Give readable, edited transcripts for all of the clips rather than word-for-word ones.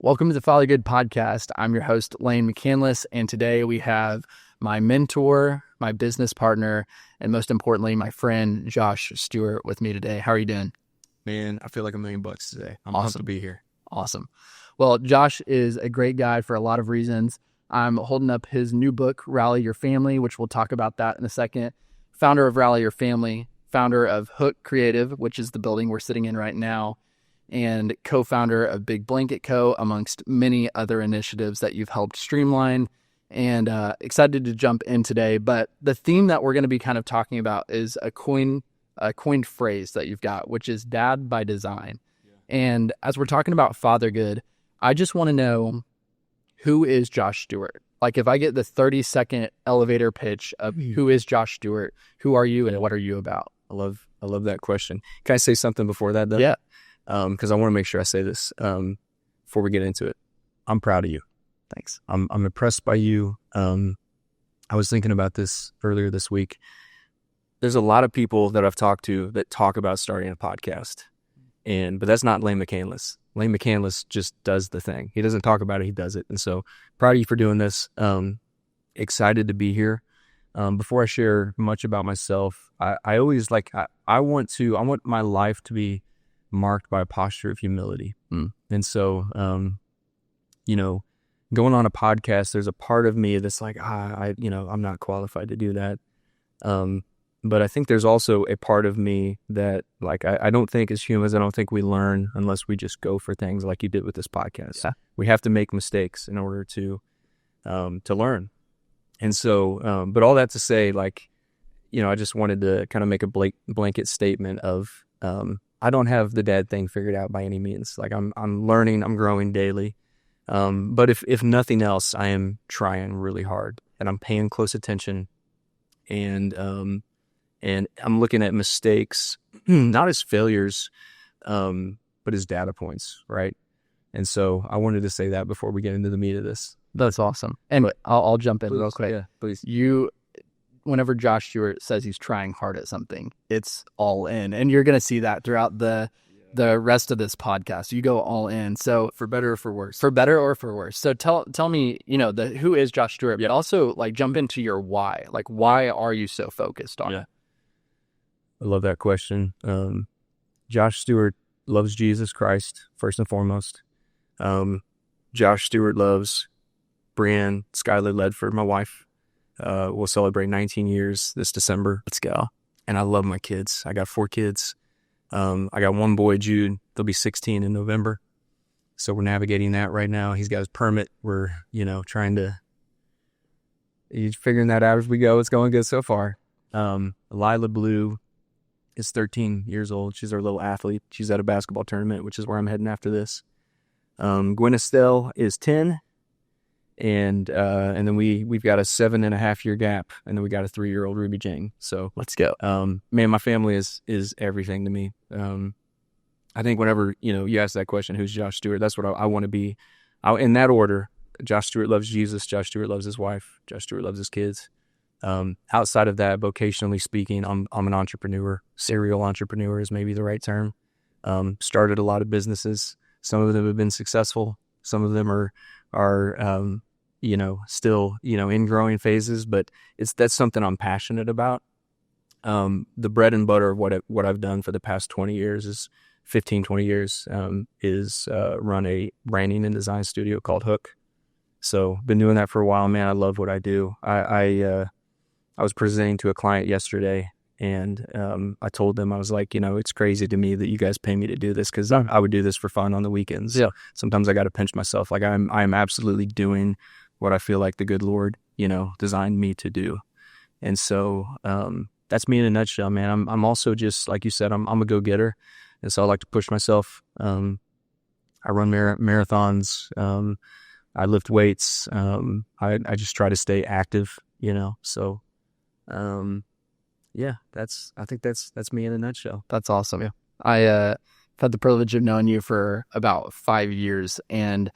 Welcome to the FatherGood Podcast. I'm your host, Lain McCanless, and today we have my mentor, my business partner, and most importantly, my friend, Josh Stewart, with me today. How are you doing? Man, I feel like $1 million today. I'm Awesome. pumped to be here. Awesome. Well, Josh is a great guy for a lot of reasons. I'm holding up his new book, Rally Your Family, which we'll talk about that in a second. Founder of Rally Your Family, founder of Hook Creative, which is the building we're sitting in right now, and co-founder of Big Blanket Co., amongst many other initiatives that you've helped streamline, and excited to jump in today. But the theme that we're going to be kind of talking about is a coined phrase that you've got, which is Dad by Design. Yeah. And as we're talking about FatherGood, I just want to know, who is Josh Stewart? Like, if I get the 30-second elevator pitch of who is Josh Stewart, who are you and what are you about? I love that question. Can I say something before that, though? Yeah. Because I want to make sure I say this before we get into it. I'm proud of you. Thanks. I'm impressed by you. I was thinking about this earlier this week. There's a lot of people that I've talked to that talk about starting a podcast, but that's not Lain McCanless. Lain McCanless just does the thing. He doesn't talk about it, he does it. And so proud of you for doing this. Excited to be here. Before I share much about myself, I always I want my life to be marked by a posture of humility. And so, going on a podcast, there's a part of me that's like, I'm not qualified to do that. But I think there's also a part of me that, like, I don't think as humans, I don't think we learn unless we just go for things like you did with this podcast. Yeah. We have to make mistakes in order to learn. And so, but all that to say, I just wanted to kind of make a blanket statement of, I don't have the dad thing figured out by any means. Like, I'm learning, I'm growing daily. But if nothing else, I am trying really hard and I'm paying close attention, and I'm looking at mistakes, not as failures, but as data points. Right. And so I wanted to say that before we get into the meat of this. That's awesome. And I'll jump in real quick. Yeah, please. Whenever Josh Stewart says he's trying hard at something, it's all in. And you're going to see that throughout the rest of this podcast. You go all in. So for better or for worse. For better or for worse. So tell me, who is Josh Stewart, but also jump into your why. Like, why are you so focused on it? I love that question. Josh Stewart loves Jesus Christ, first and foremost. Josh Stewart loves Brianne Skylar Ledford, my wife. We'll celebrate 19 years this December. Let's go. And I love my kids. I got 4 kids. I got one boy, Jude. They'll be 16 in November. So we're navigating that right now. He's got his permit. We're, he's figuring that out as we go. It's going good so far. Lila Blue is 13 years old. She's our little athlete. She's at a basketball tournament, which is where I'm heading after this. Gwen Estelle is 10. And then we've got a 7.5-year gap, and then we got a 3-year-old Ruby Jane. So let's go. Man, my family is everything to me. I think whenever you ask that question, who's Josh Stewart? That's what I want to be. In that order: Josh Stewart loves Jesus. Josh Stewart loves his wife. Josh Stewart loves his kids. Outside of that, vocationally speaking, I'm an entrepreneur. Serial entrepreneur is maybe the right term. Started a lot of businesses. Some of them have been successful. Some of them are still, in growing phases, but that's something I'm passionate about. The bread and butter of what I've done for the past 20 years is 20 years, run a branding and design studio called Hook. So been doing that for a while, man. I love what I do. I was presenting to a client yesterday, and I told them, I was like, it's crazy to me that you guys pay me to do this, because I would do this for fun on the weekends. Yeah. Sometimes I got to pinch myself. Like, I'm absolutely doing what I feel like the good Lord, designed me to do. And so that's me in a nutshell, man. I'm also, just like you said, I'm a go-getter. And so I like to push myself. I run marathons. I lift weights. I just try to stay active, so I think that's me in a nutshell. That's awesome. Yeah. I had the privilege of knowing you for about 5 years, and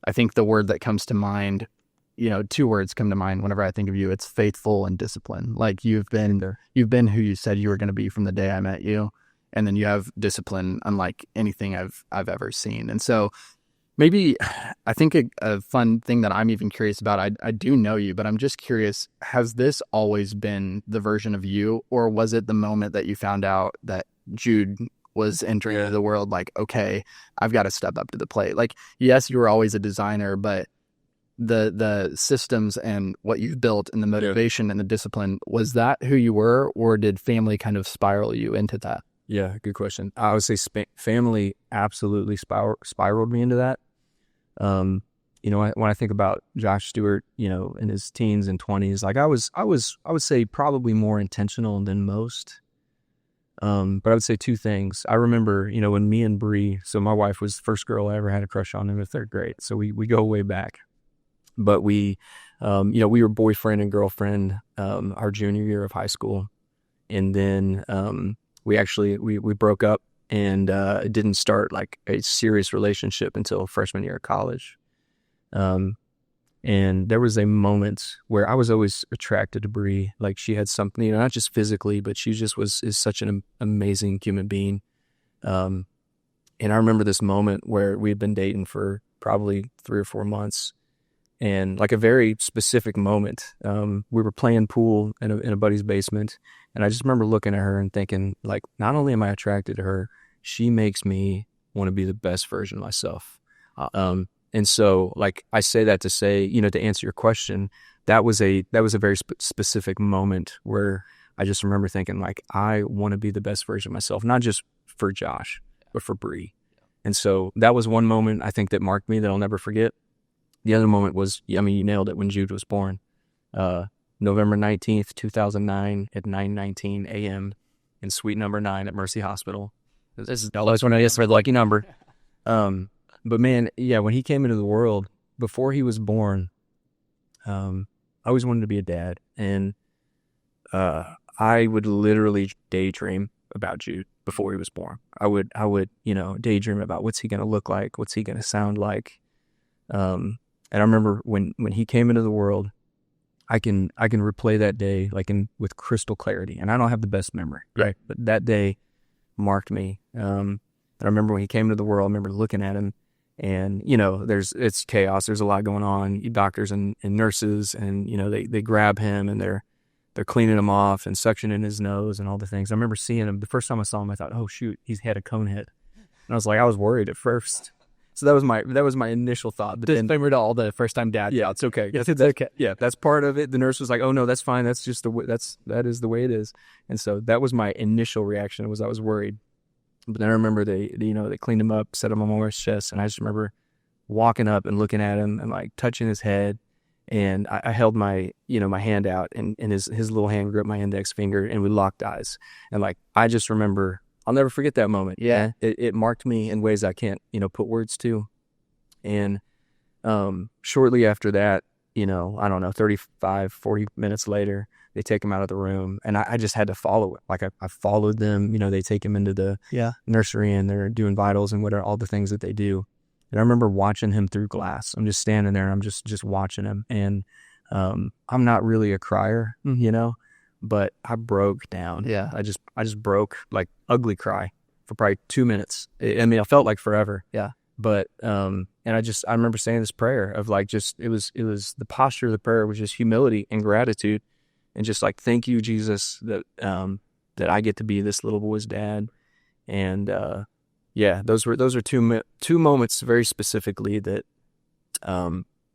I think the word that comes to mind, 2 words come to mind whenever I think of you. It's faithful and discipline. Like, you've been who you said you were going to be from the day I met you, and then you have discipline unlike anything I've ever seen. And so Maybe I think a fun thing that I'm even curious about, I do know you, but I'm just curious, has this always been the version of you, or was it the moment that you found out that Jude was entering into the world, like, okay, I've got to step up to the plate? Like, yes, you were always a designer, but the systems and what you've built and the motivation and the discipline, was that who you were, or did family kind of spiral you into that? Yeah, good question. I would say family absolutely spiraled me into that. You know, when I think about Josh Stewart, you know, in his teens and 20s, like I would say probably more intentional than most. But I would say two things. I remember, you know, when me and Bree, so my wife was the first girl I ever had a crush on in the third grade. So we go way back, but we, you know, we were boyfriend and girlfriend, our junior year of high school. And then, we broke up, and it didn't start like a serious relationship until freshman year of college. And there was a moment where I was always attracted to Bree. Like, she had something, you know, not just physically, but she just is such an amazing human being. And I remember this moment where we had been dating for probably 3 or 4 months, and like a very specific moment. We were playing pool in a buddy's basement, and I just remember looking at her and thinking, like, not only am I attracted to her, she makes me want to be the best version of myself. And so, like, I say that to say, you know, to answer your question, that was a very specific moment where I just remember thinking, like, I want to be the best version of myself, not just for Josh, but for Bree. And so that was one moment I think that marked me that I'll never forget. The other moment was, I mean, you nailed it, when Jude was born. November 19th, 2009 at 9:19 a.m. in suite number 9 at Mercy Hospital. This is always one of the lucky number. But man, yeah, when he came into the world, before he was born, I always wanted to be a dad. And I would literally daydream about Jude before he was born. I would, you know, daydream about what's he going to look like? What's he going to sound like? And I remember when he came into the world, I can replay that day with crystal clarity. And I don't have the best memory, right? But that day marked me. And I remember when he came into the world, I remember looking at him, and, you know, it's chaos. There's a lot going on. Doctors and nurses, and, you know, they grab him, and they're cleaning him off and suctioning his nose and all the things. I remember seeing him. The first time I saw him, I thought, oh shoot, he's had a cone head. And I was worried at first. So that was my initial thought. But disclaimer to all the first time dads. Yeah, it's okay. Yes, it's okay. Yeah, that's part of it. The nurse was like, "Oh no, that's fine. That's just that is the way it is." And so that was my initial reaction, was I was worried. But then I remember they cleaned him up, set him on my wife's chest, and I just remember walking up and looking at him and like touching his head, and I held my hand out, and his little hand gripped my index finger, and we locked eyes, and like I just remember. I'll never forget that moment. Yeah. It marked me in ways I can't, put words to. And shortly after that, I don't know, 35, 40 minutes later, they take him out of the room, and I just had to follow it. Like I followed them, they take him into the nursery, and they're doing vitals and whatever, all the things that they do. And I remember watching him through glass. I'm just standing there, and I'm just watching him. And I'm not really a crier, but I broke down. Yeah. I just broke, like, ugly cry for probably 2 minutes. I mean, it felt like forever. Yeah. But and I remember saying this prayer of like, just it was the posture of the prayer was just humility and gratitude, and just like, thank you, Jesus, that I get to be this little boy's dad. And those are two moments very specifically that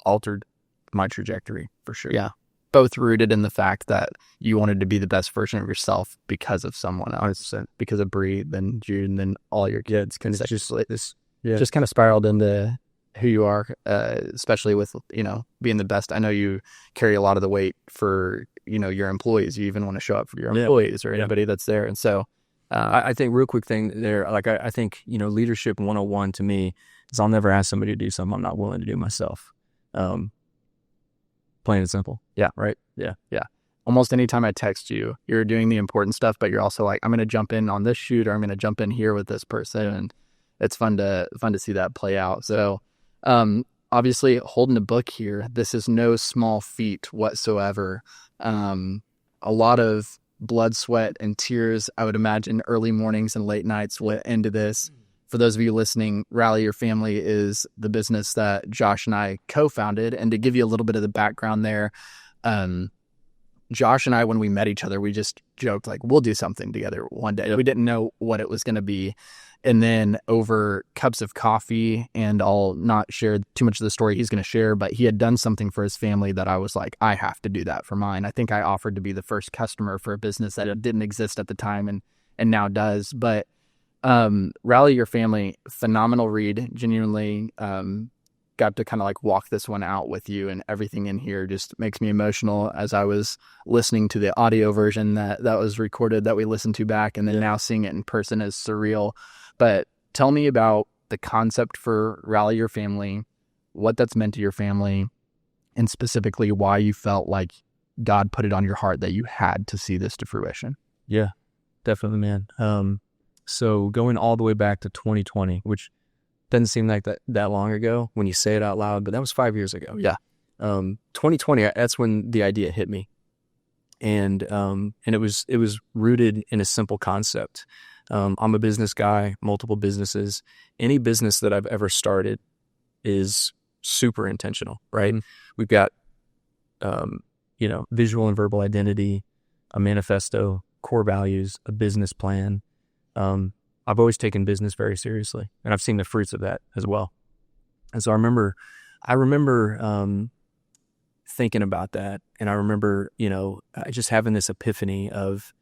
altered my trajectory for sure. Yeah. Both rooted in the fact that you wanted to be the best version of yourself because of someone else, because of Bree, then Jude, and then all your kids. Because just kind of spiraled into who you are, especially with, being the best. I know you carry a lot of the weight for, your employees. You even want to show up for your employees or anybody that's there. And so I think real quick thing there, like I think, leadership 101 to me is I'll never ask somebody to do something I'm not willing to do myself. Plain and simple. Yeah. Right. Yeah. Yeah. Almost anytime I text you, you're doing the important stuff, but you're also like, I'm going to jump in on this shoot, or I'm going to jump in here with this person. And it's fun to see that play out. So, obviously holding a book here, this is no small feat whatsoever. A lot of blood, sweat, and tears, I would imagine, early mornings and late nights went into this. For those of you listening, Rally Your Family is the business that Josh and I co-founded. And to give you a little bit of the background there, Josh and I, when we met each other, we just joked like, we'll do something together one day. Yep. We didn't know what it was going to be. And then over cups of coffee, and I'll not share too much of the story he's going to share, but he had done something for his family that I was like, I have to do that for mine. I think I offered to be the first customer for a business that didn't exist at the time and now does. But Rally Your Family, phenomenal read, genuinely got to kind of like walk this one out with you, and everything in here just makes me emotional as I was listening to the audio version that was recorded that we listened to back, and then now seeing it in person is surreal. But tell me about the concept for Rally Your Family, what that's meant to your family, and specifically why you felt like God put it on your heart that you had to see this to fruition. Yeah, definitely, man. So going all the way back to 2020, which doesn't seem like that long ago when you say it out loud, but that was 5 years ago. Yeah. 2020, that's when the idea hit me. And it was rooted in a simple concept. I'm a business guy, multiple businesses. Any business that I've ever started is super intentional, right? Mm-hmm. We've got, visual and verbal identity, a manifesto, core values, a business plan. I've always taken business very seriously, and I've seen the fruits of that as well. And so I remember thinking about that, and I remember, just having this epiphany of,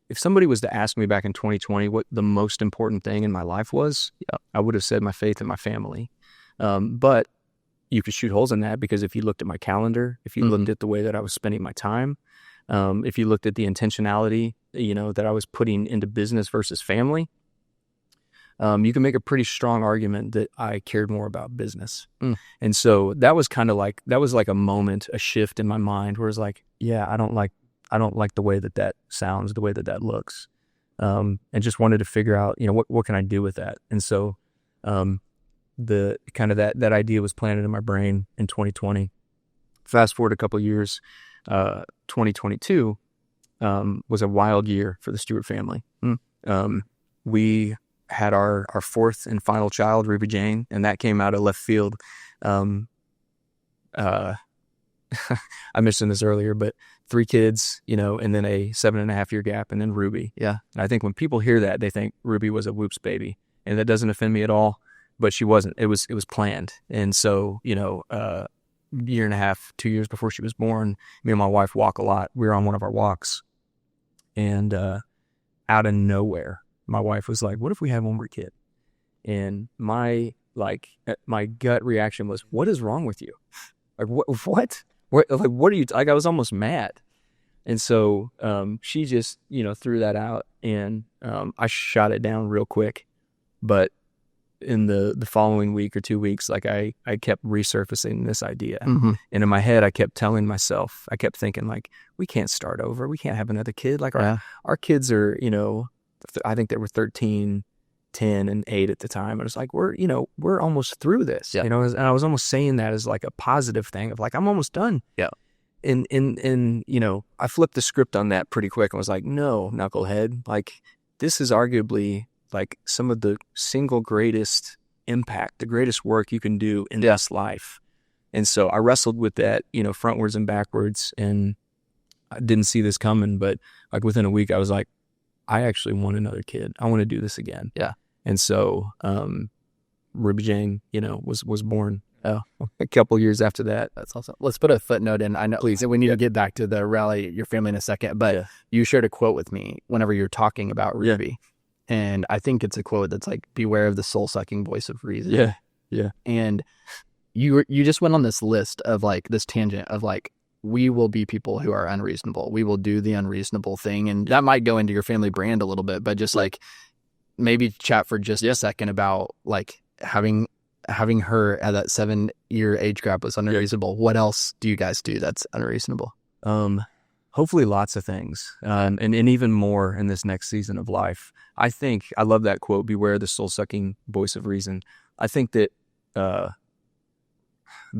if somebody was to ask me back in 2020 what the most important thing in my life was, I would have said my faith in my family. But you could shoot holes in that, because if you looked at my calendar, if you looked at the way that I was spending my time, if you looked at the intentionality, that I was putting into business versus family, you can make a pretty strong argument that I cared more about business. And so that was like a moment, a shift in my mind where it's like, yeah, I don't like the way that sounds, the way that looks. And just wanted to figure out, what can I do with that? And so, the kind of that idea was planted in my brain in 2020. Fast forward a couple of years, 2022, was a wild year for the Stewart family. We had our fourth and final child, Ruby Jane, and that came out of left field. I mentioned this earlier, but 3 kids, and then a 7.5 year gap, and then Ruby. Yeah. And I think when people hear that, they think Ruby was a whoops baby, and that doesn't offend me at all, but she wasn't. It was planned. And so, year and a half, 2 years before she was born, me and my wife walk a lot. We were on one of our walks, and out of nowhere, my wife was like, what if we had one more kid? And my gut reaction was, what is wrong with you? Like, what? What are you, I was almost mad. And so, she just, threw that out, and, I shot it down real quick. But in the following week or 2 weeks, I kept resurfacing this idea. Mm-hmm. And in my head, I kept telling myself, I kept thinking we can't start over. We can't have another kid. Our kids are, I think they were 13, 10, and 8 at the time. I was like, we're almost through this, and I was almost saying that as like a positive thing of I'm almost done. Yeah. And I flipped the script on that pretty quick and was like, no, knucklehead, this is arguably some of the single greatest impact, the greatest work you can do in this life. And so I wrestled with that, frontwards and backwards, and I didn't see this coming, but within a week I was like, I actually want another kid. I want to do this again. Yeah. And so, Ruby Jane, was born a couple years after that. That's awesome. Let's put a footnote in. I know, please, we need to get back to the Rally Your Family in a second, but you shared a quote with me whenever you're talking about Ruby. Yeah. And I think it's a quote that's beware of the soul-sucking voice of reason. Yeah. Yeah. And you just went on this list of this tangent of we will be people who are unreasonable. We will do the unreasonable thing. And that might go into your family brand a little bit, but just maybe chat for just a second about having her at that 7-year age gap was unreasonable. Yeah. What else do you guys do that's unreasonable? Hopefully lots of things, and even more in this next season of life. I think, I love that quote, beware the soul-sucking voice of reason. I think that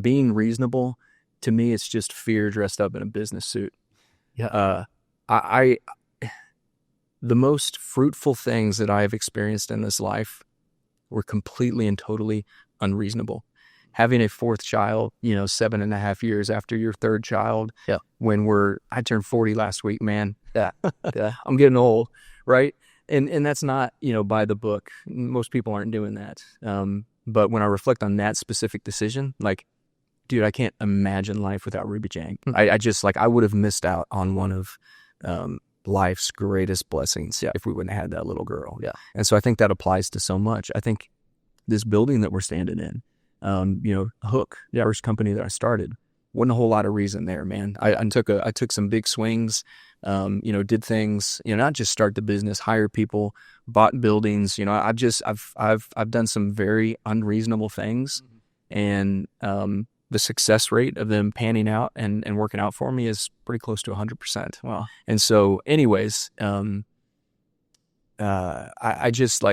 being reasonable, to me, it's just fear dressed up in a business suit. Yeah. The most fruitful things that I have experienced in this life were completely and totally unreasonable. Having a fourth child, 7.5 years after your third child, I turned 40 last week, man. Yeah. I'm getting old, right? And that's not, by the book. Most people aren't doing that. But when I reflect on that specific decision, like, dude, I can't imagine life without Ruby Jang. I just, I would have missed out on one of life's greatest blessings if we wouldn't have had that little girl. Yeah. And so I think that applies to so much. I think this building that we're standing in, Hook, the first company that I started, wasn't a whole lot of reason there, man. I took some big swings, did things, not just start the business, hire people, bought buildings. I've done some very unreasonable things, and the success rate of them panning out and working out for me is pretty close to 100%. Wow. And so, anyways, I just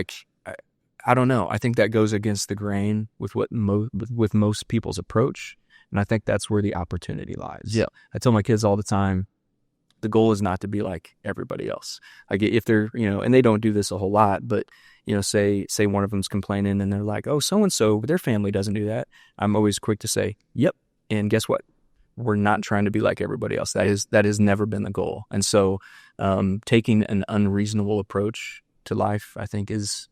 I don't know. I think that goes against the grain with what with most people's approach. And I think that's where the opportunity lies. Yeah. I tell my kids all the time, the goal is not to be like everybody else. If they're, and they don't do this a whole lot, but, say one of them's complaining and they're like, oh, so-and-so, their family doesn't do that. I'm always quick to say, yep. And guess what? We're not trying to be like everybody else. That has never been the goal. And so taking an unreasonable approach to life, I think is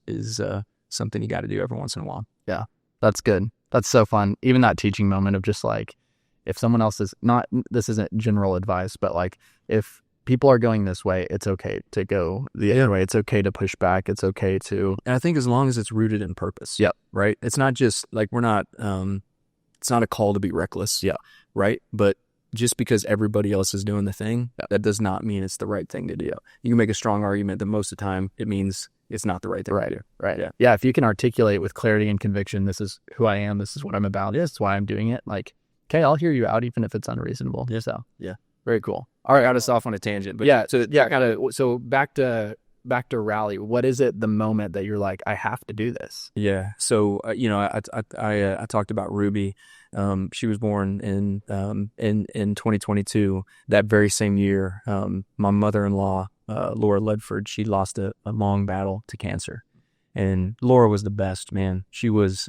something you got to do every once in a while. Yeah, that's good. That's so fun. Even that teaching moment of just if someone else is not, this isn't general advice, but if people are going this way, it's okay to go the other way. It's okay to push back. It's okay to. And I think as long as it's rooted in purpose. Yep. Right. It's not just we're not, it's not a call to be reckless. Yeah. Right. But just because everybody else is doing the thing, that does not mean it's the right thing to do. You can make a strong argument that most of the time it means it's not the right thing to do. Right. Yeah. If you can articulate with clarity and conviction, this is who I am, this is what I'm about, this is why I'm doing it. Okay, I'll hear you out, even if it's unreasonable. Yeah. So yeah, very cool. All right, got us off on a tangent, but So back to Rally. What is it? The moment that you're like, I have to do this. Yeah. So I talked about Ruby. She was born in 2022. That very same year, my mother-in-law, Laura Ledford, she lost a long battle to cancer, and Laura was the best, man. She was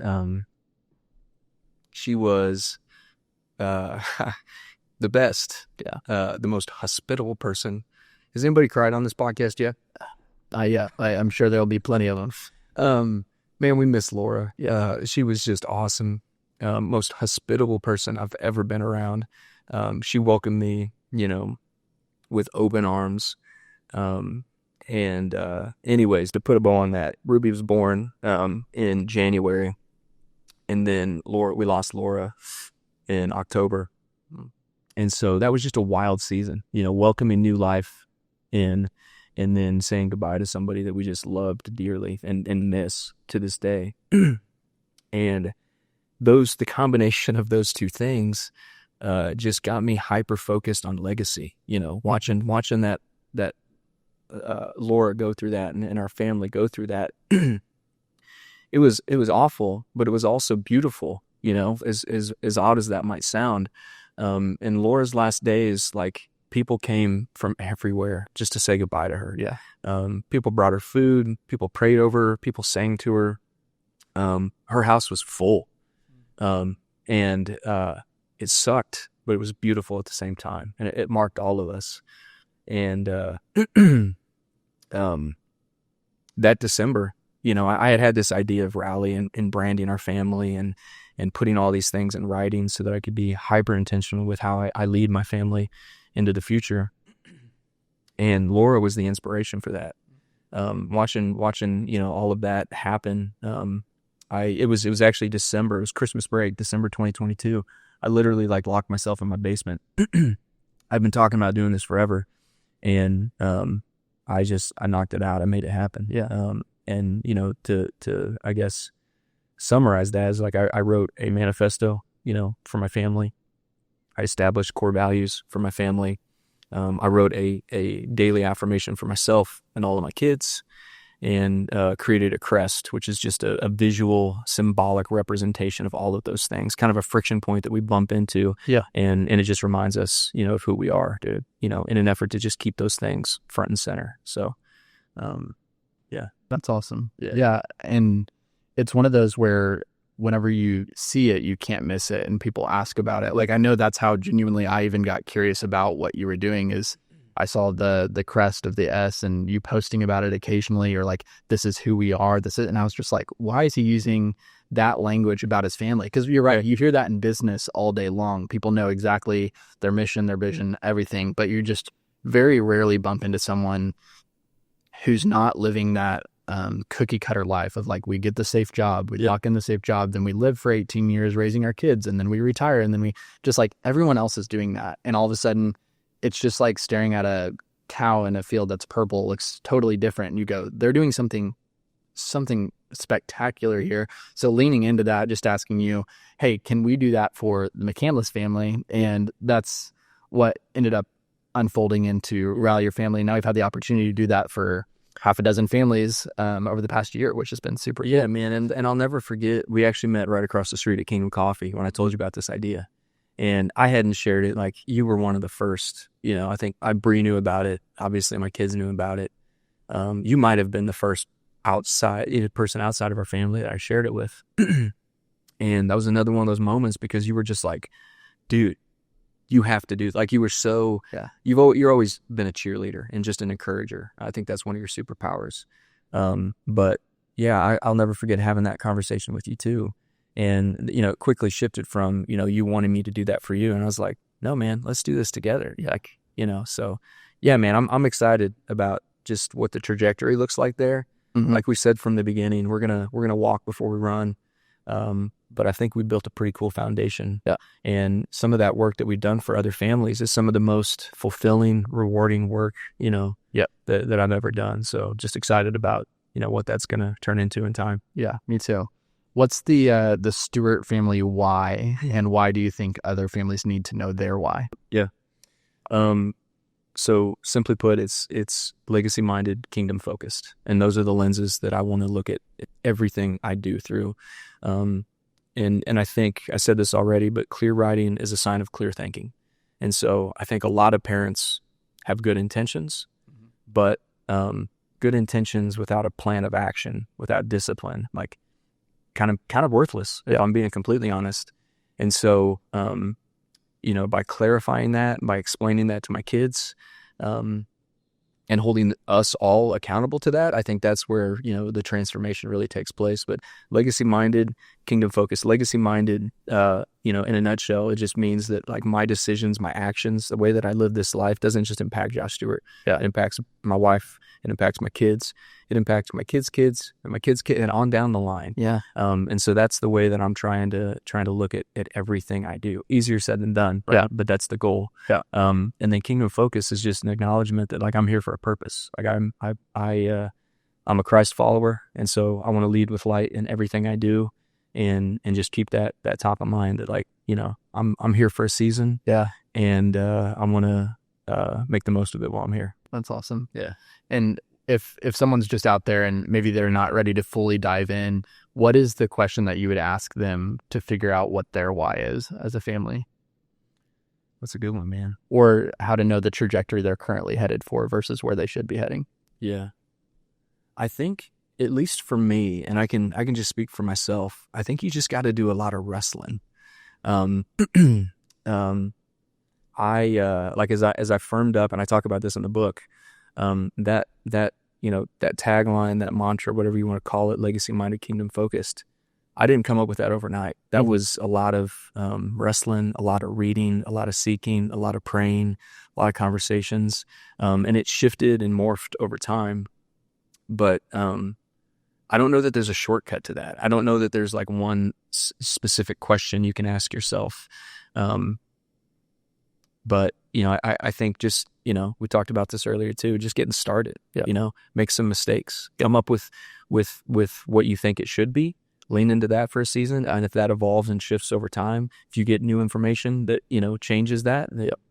the best. Yeah. The most hospitable person. Has anybody cried on this podcast yet? Yeah. I'm sure there'll be plenty of them. Man, we miss Laura. She was just awesome. Most hospitable person I've ever been around. She welcomed me, with open arms. Anyways, to put a bow on that, Ruby was born in January, and then we lost Laura in October. And so that was just a wild season, welcoming new life in, and then saying goodbye to somebody that we just loved dearly and miss to this day. And the combination of those two things just got me hyper focused on legacy, watching that Laura go through that and our family go through that. It was awful, but it was also beautiful, as odd as that might sound. In Laura's last days, people came from everywhere just to say goodbye to her. Yeah. People brought her food, people prayed over her, people sang to her. Her house was full. And it sucked, but it was beautiful at the same time. And it marked all of us. And that December, I had this idea of Rally and branding our family and putting all these things in writing so that I could be hyper intentional with how I lead my family into the future. And Laura was the inspiration for that. Watching, all of that happen. It was actually December. It was Christmas break, December 2022. I literally locked myself in my basement. I've been talking about doing this forever, and I knocked it out. I made it happen. Yeah. And to I guess summarize that as I wrote a manifesto, for my family. I established core values for my family. I wrote a daily affirmation for myself and all of my kids, and created a crest, which is just a visual, symbolic representation of all of those things, kind of a friction point that we bump into. Yeah. And it just reminds us, of who we are, in an effort to just keep those things front and center. So, yeah. That's awesome. Yeah. Yeah. And it's one of those where whenever you see it, you can't miss it, and people ask about it. Like, I know that's how genuinely I even got curious about what you were doing is I saw the crest of the S and you posting about it occasionally, or like, this is who we are. And I was just like, why is he using that language about his family? Because you're right. You hear that in business all day long. People know exactly their mission, their vision, everything, but you just very rarely bump into someone who's not living that cookie cutter life of like, we get the safe job, we lock in the safe job, then we live for 18 years raising our kids, and then we retire, and then we just like, everyone else is doing that. And all of a sudden it's just like staring at a cow in a field that's purple, looks totally different. And you go, they're doing something spectacular here. So leaning into that, just asking you, hey, can we do that for the McCanless family? And that's what ended up unfolding into Rally Your Family. Now we've had the opportunity to do that for half a dozen families over the past year, which has been super cool. Yeah, man. And I'll never forget, we actually met right across the street at Kingdom Coffee when I told you about this idea. And I hadn't shared it. Like, you were one of the first, I think Bree knew about it. Obviously my kids knew about it. You might have been the first person outside of our family that I shared it with. And that was another one of those moments, because you were just like, dude, you have to do, like, you were so, you're always been a cheerleader and just an encourager. I think that's one of your superpowers. But yeah, I'll never forget having that conversation with you too. And, it quickly shifted from, you wanted me to do that for you. And I was like, no, man, let's do this together. Like, so yeah, man, I'm excited about just what the trajectory looks like there. Mm-hmm. Like we said from the beginning, we're going to walk before we run. But I think we built a pretty cool foundation. Yeah. And some of that work that we've done for other families is some of the most fulfilling, rewarding work, that I've ever done. So just excited about, what that's going to turn into in time. Yeah, me too. What's the Stewart family why, and why do you think other families need to know their why? Yeah. So simply put, it's legacy minded, kingdom focused. And those are the lenses that I want to look at everything I do through. And I think I said this already, but clear writing is a sign of clear thinking. And so I think a lot of parents have good intentions, but good intentions without a plan of action, without discipline, like kind of worthless, if I'm being completely honest. And so, by clarifying that, by explaining that to my kids, and holding us all accountable to that, I think that's where, the transformation really takes place. But legacy-minded, kingdom-focused, legacy-minded, in a nutshell, it just means that, like, my decisions, my actions, the way that I live this life doesn't just impact Josh Stewart. Yeah. It impacts my wife. It impacts my kids. It impacts my kids' kids and my kids' kids, and on down the line. Yeah. And so that's the way that I'm trying to look at everything I do. Easier said than done. Right? Yeah. But that's the goal. Yeah. And then kingdom focus is just an acknowledgement that, like, I'm here for a purpose. Like, I'm a Christ follower, and so I want to lead with light in everything I do, and just keep that top of mind that, like, I'm here for a season. Yeah. And I want to make the most of it while I'm here. That's awesome. Yeah. And if someone's just out there and maybe they're not ready to fully dive in, what is the question that you would ask them to figure out what their why is as a family? That's a good one, man. Or how to know the trajectory they're currently headed for versus where they should be heading. Yeah. I think, at least for me, and I can just speak for myself, I think you just got to do a lot of wrestling. I like, as I firmed up, and I talk about this in the book, that tagline, that mantra, whatever you want to call it, legacy minded, kingdom focused, I didn't come up with that overnight. That was a lot of wrestling, a lot of reading, a lot of seeking, a lot of praying, a lot of conversations, and it shifted and morphed over time. But I don't know that there's a shortcut to that. I don't know that there's like one specific question you can ask yourself. But, I think just, we talked about this earlier too, just getting started, make some mistakes, come up with what you think it should be, lean into that for a season. And if that evolves and shifts over time, if you get new information that, changes that,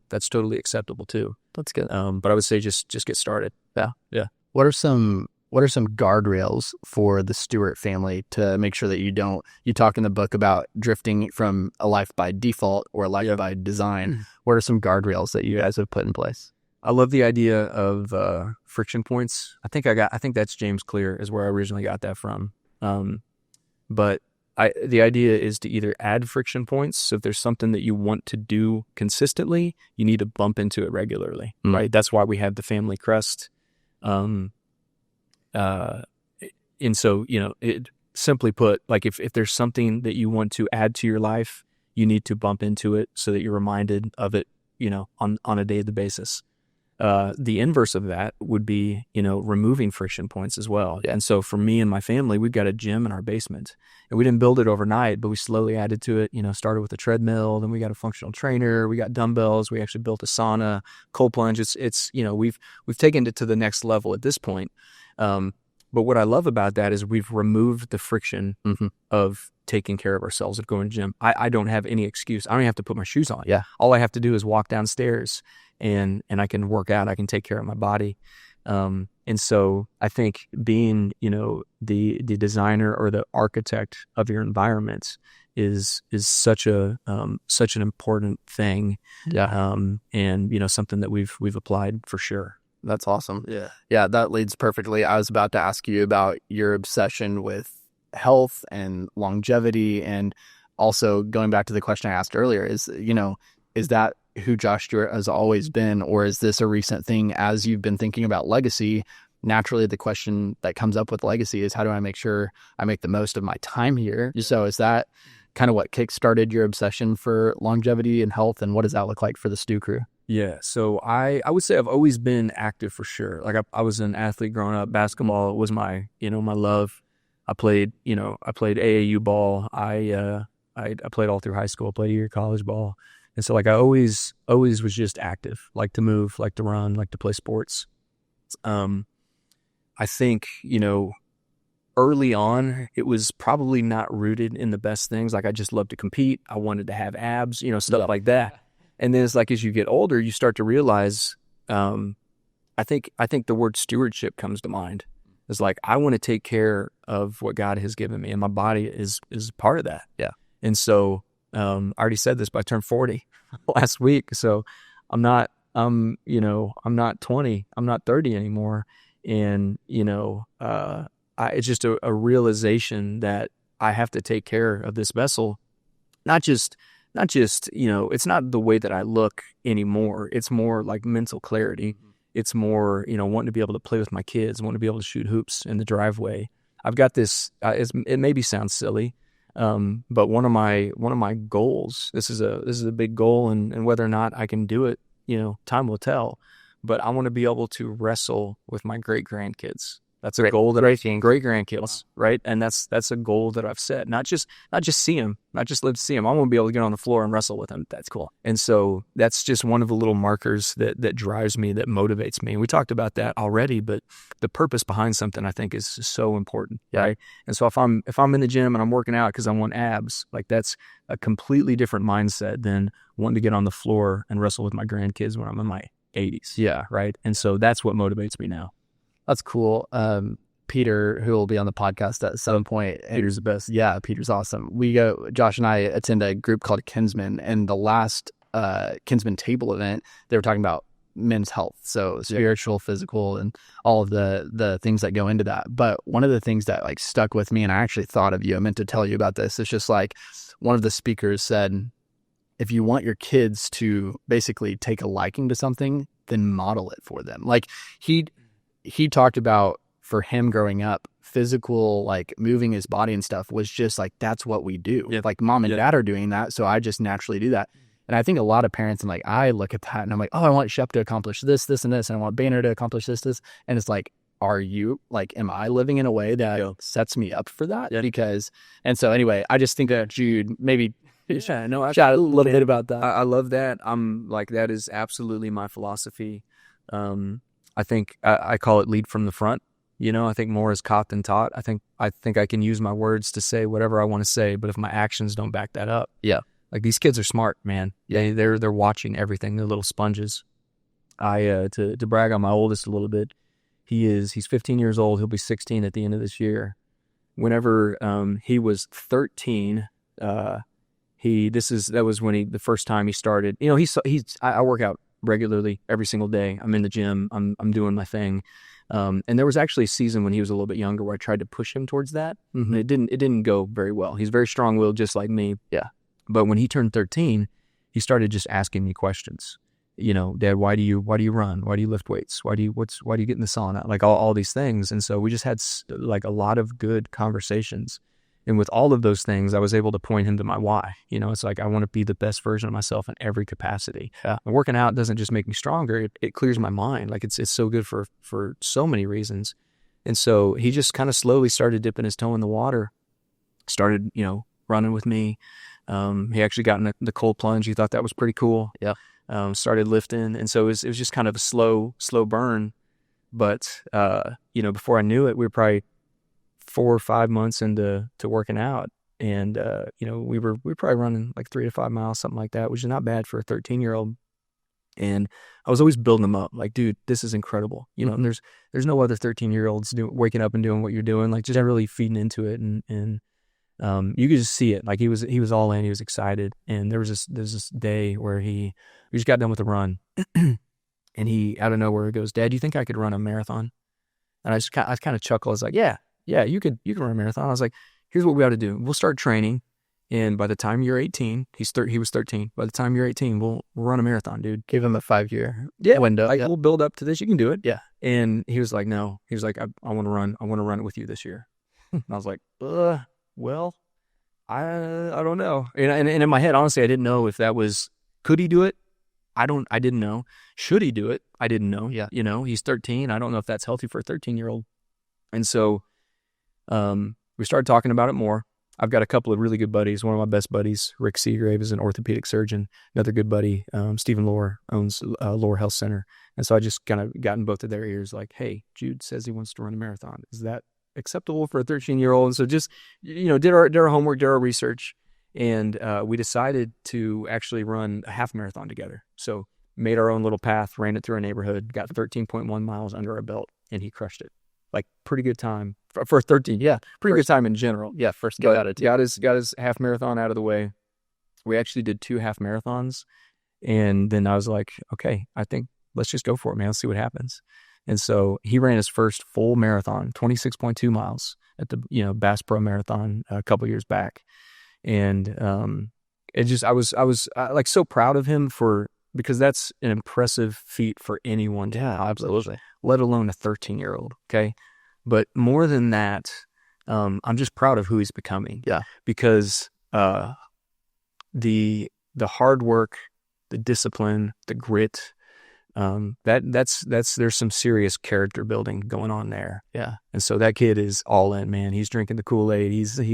that's totally acceptable too. That's good. But I would say just get started. Yeah. Yeah. What are some guardrails for the Stewart family to make sure that you talk in the book about drifting from a life by default or a life by design. What are some guardrails that you guys have put in place? I love the idea of friction points. I think that's James Clear is where I originally got that from. But the idea is to either add friction points. So if there's something that you want to do consistently, you need to bump into it regularly, right? That's why we have the family crest. And so, simply put, like if there's something that you want to add to your life, you need to bump into it so that you're reminded of it, on a daily basis. The inverse of that would be, removing friction points as well. And so for me and my family, we've got a gym in our basement, and we didn't build it overnight, but we slowly added to it, started with a treadmill, then we got a functional trainer, we got dumbbells, we actually built a sauna, cold plunge. It's we've taken it to the next level at this point. But what I love about that is we've removed the friction of taking care of ourselves and going to the gym. I don't have any excuse. I don't even have to put my shoes on. Yeah. All I have to do is walk downstairs and I can work out. I can take care of my body. And so I think being, the designer or the architect of your environment is such an important thing. Yeah. And something that we've applied for sure. That's awesome. Yeah, that leads perfectly. I was about to ask you about your obsession with health and longevity, and also going back to the question I asked earlier is that who Josh Stewart has always been, or is this a recent thing as you've been thinking about legacy? Naturally, the question that comes up with legacy is, how do I make sure I make the most of my time here? So is that kind of what kickstarted your obsession for longevity and health, and what does that look like for the Stew Crew? Yeah, so I would say I've always been active for sure. Like I was an athlete growing up. Basketball was my my love. I played AAU ball. I played all through high school. I played a year of college ball, and so like I always was just active. Like to move, like to run, like to play sports. I think early on it was probably not rooted in the best things. Like I just loved to compete. I wanted to have abs, stuff like that. And then it's like as you get older, you start to realize, I think the word stewardship comes to mind. It's like I want to take care of what God has given me, and my body is part of that. Yeah. And so I already said this, but I turned 40 last week. So I'm not 20, I'm not 30 anymore. And it's just a realization that I have to take care of this vessel, not just it's not the way that I look anymore. It's more like mental clarity. It's more, wanting to be able to play with my kids, wanting to be able to shoot hoops in the driveway. I've got this, it maybe sounds silly, but one of my goals, this is a big goal, and whether or not I can do it, time will tell, but I want to be able to wrestle with my great grandkids. That's a goal that great grandkids, right? And that's a goal that I've set. Not just see them, not just live to see them. I want to be able to get on the floor and wrestle with them. That's cool. And so that's just one of the little markers that drives me, that motivates me. And we talked about that already, but the purpose behind something I think is so important, right? And so if I'm in the gym and I'm working out because I want abs, like that's a completely different mindset than wanting to get on the floor and wrestle with my grandkids when I'm in my 80s. Yeah. Right. And so that's what motivates me now. That's cool. Peter, who will be on the podcast at some point. Peter's the best. Yeah, Peter's awesome. Josh and I attend a group called Kinsman, and the last Kinsman table event, they were talking about men's health. So spiritual, physical, and all of the things that go into that. But one of the things that like stuck with me, and I actually thought of you, I meant to tell you about this. It's just like one of the speakers said, if you want your kids to basically take a liking to something, then model it for them. Like he talked about, for him growing up, physical, like moving his body and stuff was just like, that's what we do. Yeah. Like mom and dad are doing that. So I just naturally do that. And I think a lot of parents, and like, I look at that and I'm like, oh, I want Shep to accomplish this, and this, and I want Banner to accomplish this. And it's like, am I living in a way that sets me up for that? Yeah. And so anyway, I just think that Jude maybe chat a little bit about that. I love that. I'm like, that is absolutely my philosophy. I think I call it lead from the front. I think more is caught than taught. I think I can use my words to say whatever I want to say, but if my actions don't back that up, like these kids are smart, man. Yeah, they're watching everything. They're little sponges. To brag on my oldest a little bit, he's 15 years old. He'll be 16 at the end of this year. Whenever he was 13, that was when the first time he started. I work out regularly every single day. I'm in the gym. I'm doing my thing. And there was actually a season when he was a little bit younger where I tried to push him towards that. Mm-hmm. And it didn't go very well. He's very strong-willed, just like me. Yeah. But when he turned 13, he started just asking me questions. You know, Dad, why do you run? Why do you lift weights? Why do you get in the sauna? Like all these things. And so we just had like a lot of good conversations. And with all of those things, I was able to point him to my why. You know, it's like, I want to be the best version of myself in every capacity. Yeah. And working out doesn't just make me stronger. It clears my mind. Like it's so good for so many reasons. And so he just kind of slowly started dipping his toe in the water, started, you know, running with me. He actually got in the cold plunge. He thought that was pretty cool. Yeah. Started lifting. And so it was just kind of a slow burn. But, you know, before I knew it, we were probably 4 or 5 months into working out. And, you know, we were probably running like 3 to 5 miles, something like that, which is not bad for a 13-year-old. And I was always building them up like, dude, this is incredible. You know, there's no other 13-year-olds waking up and doing what you're doing, like just really feeding into it. And you could just see it. Like he was all in, he was excited. And there's this day where we just got done with the run and he out of nowhere goes, Dad, do you think I could run a marathon? And I kind of chuckle. I was like, yeah, you can run a marathon. I was like, here's what we ought to do. We'll start training. And by the time you're 18, he was 13. By the time you're 18, we'll run a marathon, dude. Give him a 5-year window. Like, we'll build up to this. You can do it. Yeah. And he was like, no. He was like, I want to run. I want to run it with you this year. And I was like, well, I don't know. And in my head, honestly, I didn't know if that was, could he do it? I didn't know. Should he do it? I didn't know. Yeah. You know, he's 13. I don't know if that's healthy for a 13-year-old. And so, we started talking about it more. I've got a couple of really good buddies. One of my best buddies, Rick Seagrave, is an orthopedic surgeon. Another good buddy, Stephen Lohr, owns Lohr Health Center. And so I just kind of got in both of their ears like, hey, Jude says he wants to run a marathon. Is that acceptable for a 13-year-old? And so just, you know, did our homework, did our research. And we decided to actually run a half marathon together. So made our own little path, ran it through our neighborhood, got 13.1 miles under our belt, and he crushed it. Like pretty good time for 13. Yeah. Pretty good time in general. Yeah. First got his half marathon out of the way. We actually did 2 half marathons. And then I was like, okay, I think let's just go for it, man. Let's see what happens. And so he ran his first full marathon, 26.2 miles at the, you know, Bass Pro Marathon a couple years back. And, it just, I was like so proud of him because that's an impressive feat for anyone to Yeah, absolutely. let alone a 13-year-old. Okay. But more than that, I'm just proud of who he's becoming. Yeah. Because, the hard work, the discipline, the grit, there's some serious character building going on there. Yeah. And so that kid is all in, man. He's drinking the Kool-Aid. He's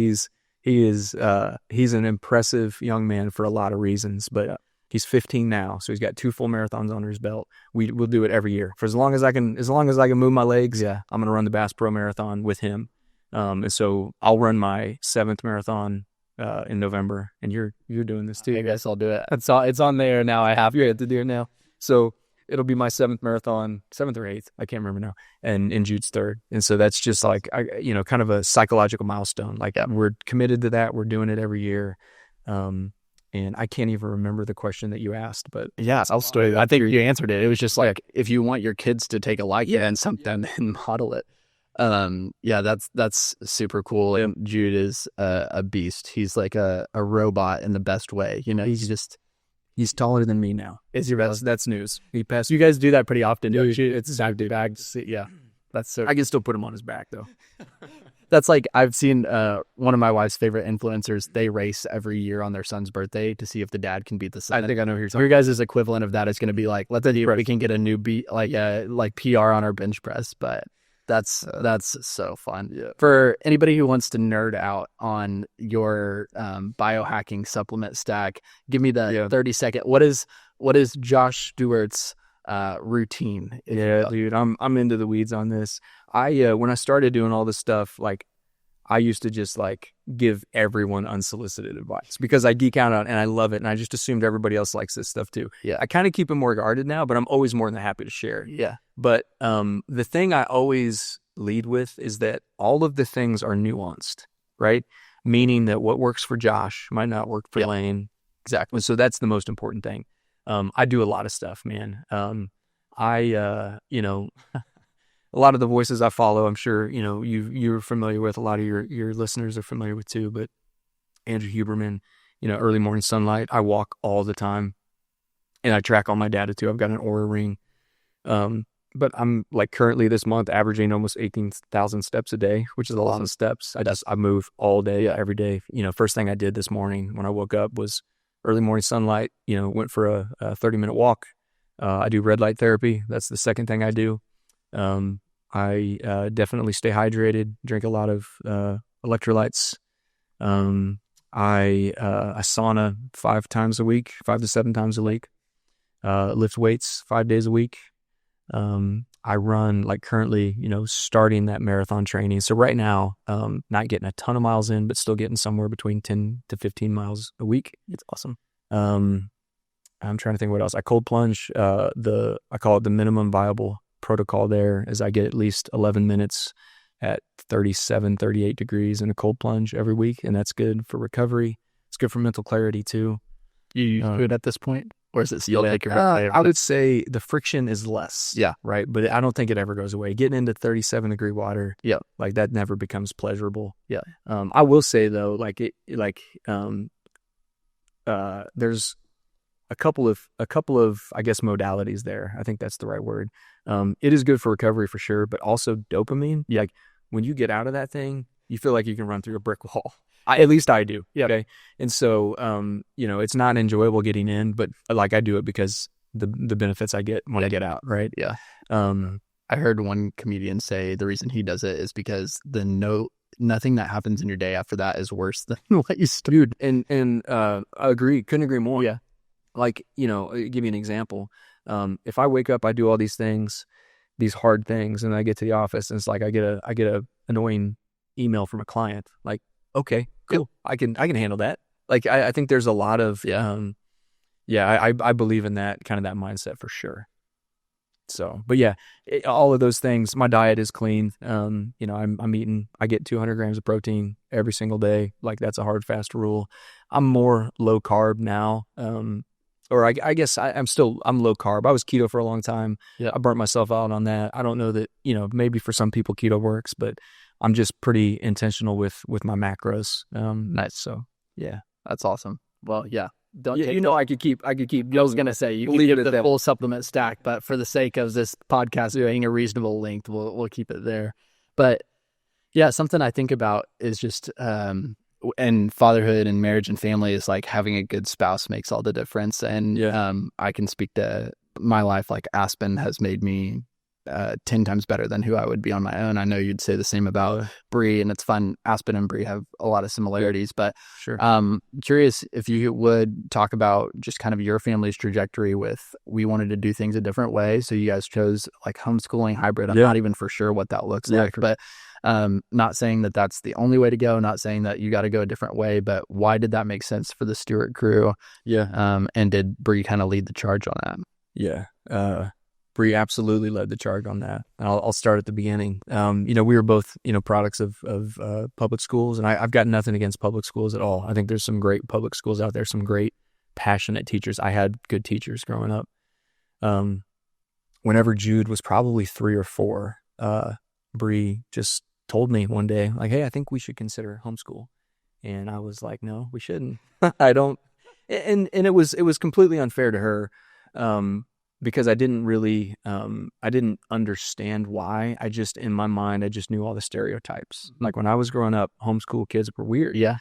an impressive young man for a lot of reasons, but he's 15 now. So he's got 2 full marathons under his belt. We'll do it every year for as long as I can move my legs. Yeah. I'm going to run the Bass Pro Marathon with him. And so I'll run my 7th marathon, in November, and you're doing this too. I guess I'll do it. It's on there now. I have to do it now. So it'll be my 7th marathon, 7th or 8th. I can't remember now. And in Jude's 3rd. And so that's just like, kind of a psychological milestone. Like we're committed to that. We're doing it every year. And I can't even remember the question that you asked, but yeah, I think you answered it. It was just like, if you want your kids to take a liking in something and model it. Yeah, that's super cool. And Jude is a beast. He's like a robot in the best way. You know, he's taller than me now. Is your best? That's news. You guys do that pretty often, don't you? It's yeah. That's so. I can still put him on his back though. That's like, I've seen one of my wife's favorite influencers. They race every year on their son's birthday to see if the dad can beat the son. I think I know who you're talking. Your guys' equivalent of that is going to be like, let's see if we can get a new beat, like PR on our bench press. But that's so fun. Yeah. For anybody who wants to nerd out on your biohacking supplement stack, give me the 30-second. What is Josh Stewart's routine? Yeah, dude, I'm into the weeds on this. When I started doing all this stuff, like I used to just like give everyone unsolicited advice because I geek out on it and I love it. And I just assumed everybody else likes this stuff too. Yeah. I kind of keep it more guarded now, but I'm always more than happy to share. Yeah. But the thing I always lead with is that all of the things are nuanced, right? Meaning that what works for Josh might not work for Lain. Exactly. So that's the most important thing. I do a lot of stuff, man. A lot of the voices I follow, I'm sure, you're familiar with, a lot of your listeners are familiar with too, but Andrew Huberman, Early Morning Sunlight, I walk all the time and I track all my data too. I've got an Oura Ring. But I'm like currently this month averaging almost 18,000 steps a day, which is a lot of steps. I move all day, every day. First thing I did this morning when I woke up was early morning sunlight, went for a 30-minute walk. I do red light therapy. That's the second thing I do. I definitely stay hydrated, drink a lot of electrolytes. I sauna 5 times a week, 5 to 7 times a week. Lift weights 5 days a week. I run like currently, starting that marathon training. So right now, not getting a ton of miles in, but still getting somewhere between 10 to 15 miles a week. It's awesome. I'm trying to think what else. I cold plunge. I call it the minimum viable protocol there, as I get at least 11 minutes at 37, 38 degrees in a cold plunge every week. And that's good for recovery. It's good for mental clarity too. You use food at this point? Or is it still like I would say the friction is less. Yeah. Right. But I don't think it ever goes away. Getting into 37 degree water. Yeah. Like that never becomes pleasurable. Yeah. I will say though, there's a couple of, I guess, modalities there. I think that's the right word. It is good for recovery for sure, but also dopamine. Yeah. Like when you get out of that thing, you feel like you can run through a brick wall. At least I do. Yeah. Okay. And so, it's not enjoyable getting in, but like I do it because the benefits I get when I get out. Right. Yeah. I heard one comedian say the reason he does it is because nothing that happens in your day after that is worse than what you started. And I agree. Couldn't agree more. Yeah. Like, I'll give you an example. If I wake up, I do all these things, these hard things, and I get to the office and it's like, I get a annoying email from a client. Like, okay, cool. I can handle that. Like, I think there's a lot of, I believe in that kind of that mindset for sure. So, but yeah, all of those things, my diet is clean. I'm eating, I get 200 grams of protein every single day. Like that's a hard, fast rule. I'm more low carb now. Or I guess I'm low carb. I was keto for a long time. Yeah. I burnt myself out on that. I don't know that, maybe for some people keto works, but I'm just pretty intentional with my macros. Nice. So yeah, that's awesome. Well, yeah. I could keep. I was gonna say you can leave the full supplement stack, but for the sake of this podcast being a reasonable length, we'll keep it there. But yeah, something I think about is just and fatherhood and marriage and family is like having a good spouse makes all the difference. And I can speak to my life. Like Aspen has made me 10 times better than who I would be on my own. I know you'd say the same about Bree, and it's fun. Aspen and Bree have a lot of similarities, but sure. Curious if you would talk about just kind of your family's trajectory with, we wanted to do things a different way. So you guys chose like homeschooling hybrid. I'm not even for sure what that looks like, but not saying that that's the only way to go, not saying that you got to go a different way, but why did that make sense for the Stewart crew? Yeah. And did Bree kind of lead the charge on that? Yeah. Bree absolutely led the charge on that. I'll start at the beginning. We were both, products of public schools, and I've got nothing against public schools at all. I think there's some great public schools out there, some great passionate teachers. I had good teachers growing up. Whenever Jude was probably 3 or 4, Bree just told me one day, like, hey, I think we should consider homeschool. And I was like, no, we shouldn't. I don't. And it was completely unfair to her. Because I didn't really, I didn't understand why. In my mind, I just knew all the stereotypes. Like when I was growing up, homeschool kids were weird. Yeah.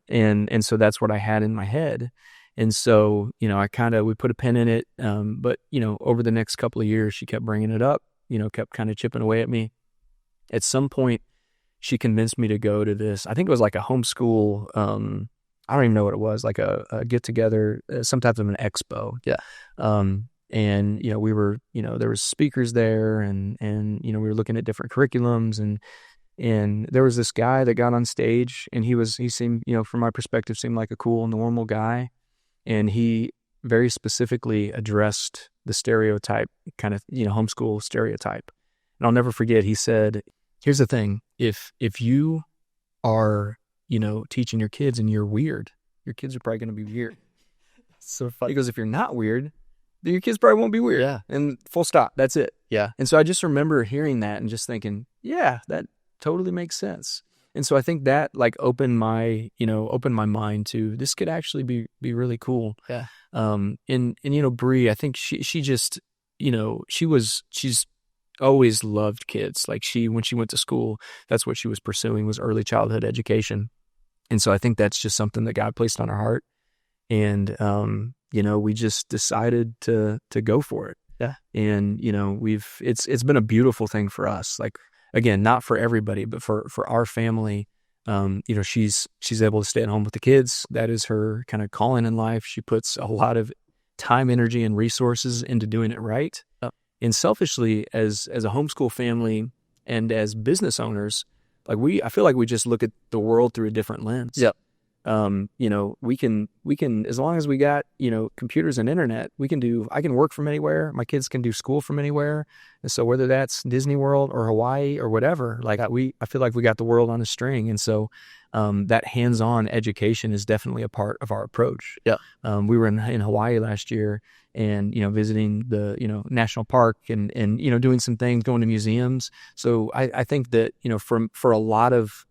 And so that's what I had in my head. And so, we put a pin in it. But, over the next couple of years, she kept bringing it up, kept kind of chipping away at me. At some point, she convinced me to go to this, I think it was like a homeschool, I don't even know what it was, like a get together, some type of an expo. Yeah. And, we were, there was speakers there and, we were looking at different curriculums and there was this guy that got on stage and he seemed, from my perspective, seemed like a cool, normal guy. And he very specifically addressed the stereotype kind of, homeschool stereotype. And I'll never forget, he said, here's the thing. If you are, teaching your kids and you're weird, your kids are probably going to be weird. So funny. He goes, if you're not weird, then your kids probably won't be weird. Yeah. And full stop. That's it. Yeah. And so I just remember hearing that and just thinking, yeah, that totally makes sense. And so I think that like opened my mind to this could actually be really cool. Yeah. And Bree, I think she just, she's always loved kids. Like when she went to school, that's what she was pursuing, was early childhood education. And so I think that's just something that God placed on her heart. And, we just decided to go for it. Yeah. And, it's been a beautiful thing for us. Like, again, not for everybody, but for our family, she's able to stay at home with the kids. That is her kind of calling in life. She puts a lot of time, energy, and resources into doing it right. Yep. And selfishly, as a homeschool family and as business owners, I feel like we just look at the world through a different lens. Yep. We can, as long as we got, computers and internet, I can work from anywhere. My kids can do school from anywhere. And so whether that's Disney World or Hawaii or whatever, I feel like we got the world on a string. And so, that hands-on education is definitely a part of our approach. Yeah. We were in Hawaii last year and, visiting the, national park and, doing some things, going to museums. So I think that, for a lot of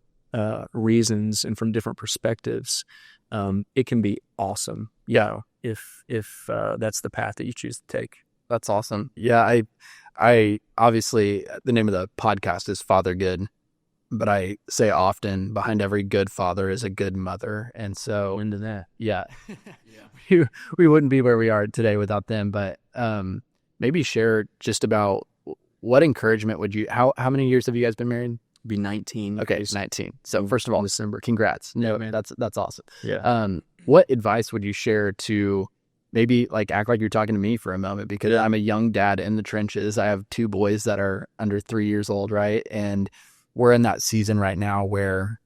reasons and from different perspectives, it can be awesome. Yeah. If that's the path that you choose to take. That's awesome. Yeah. I obviously the name of the podcast is FatherGood, but I say often behind every good father is a good mother. And so into that. Yeah. we wouldn't be where we are today without them, but, maybe share just about what encouragement would you, how many years have you guys been married? Be 19. Okay, 19. So first of all, December. Congrats. No, man, that's awesome. Yeah. What advice would you share to maybe act like you're talking to me for a moment, because I'm a young dad in the trenches. I have 2 boys that are under 3 years old, right? And we're in that season right now where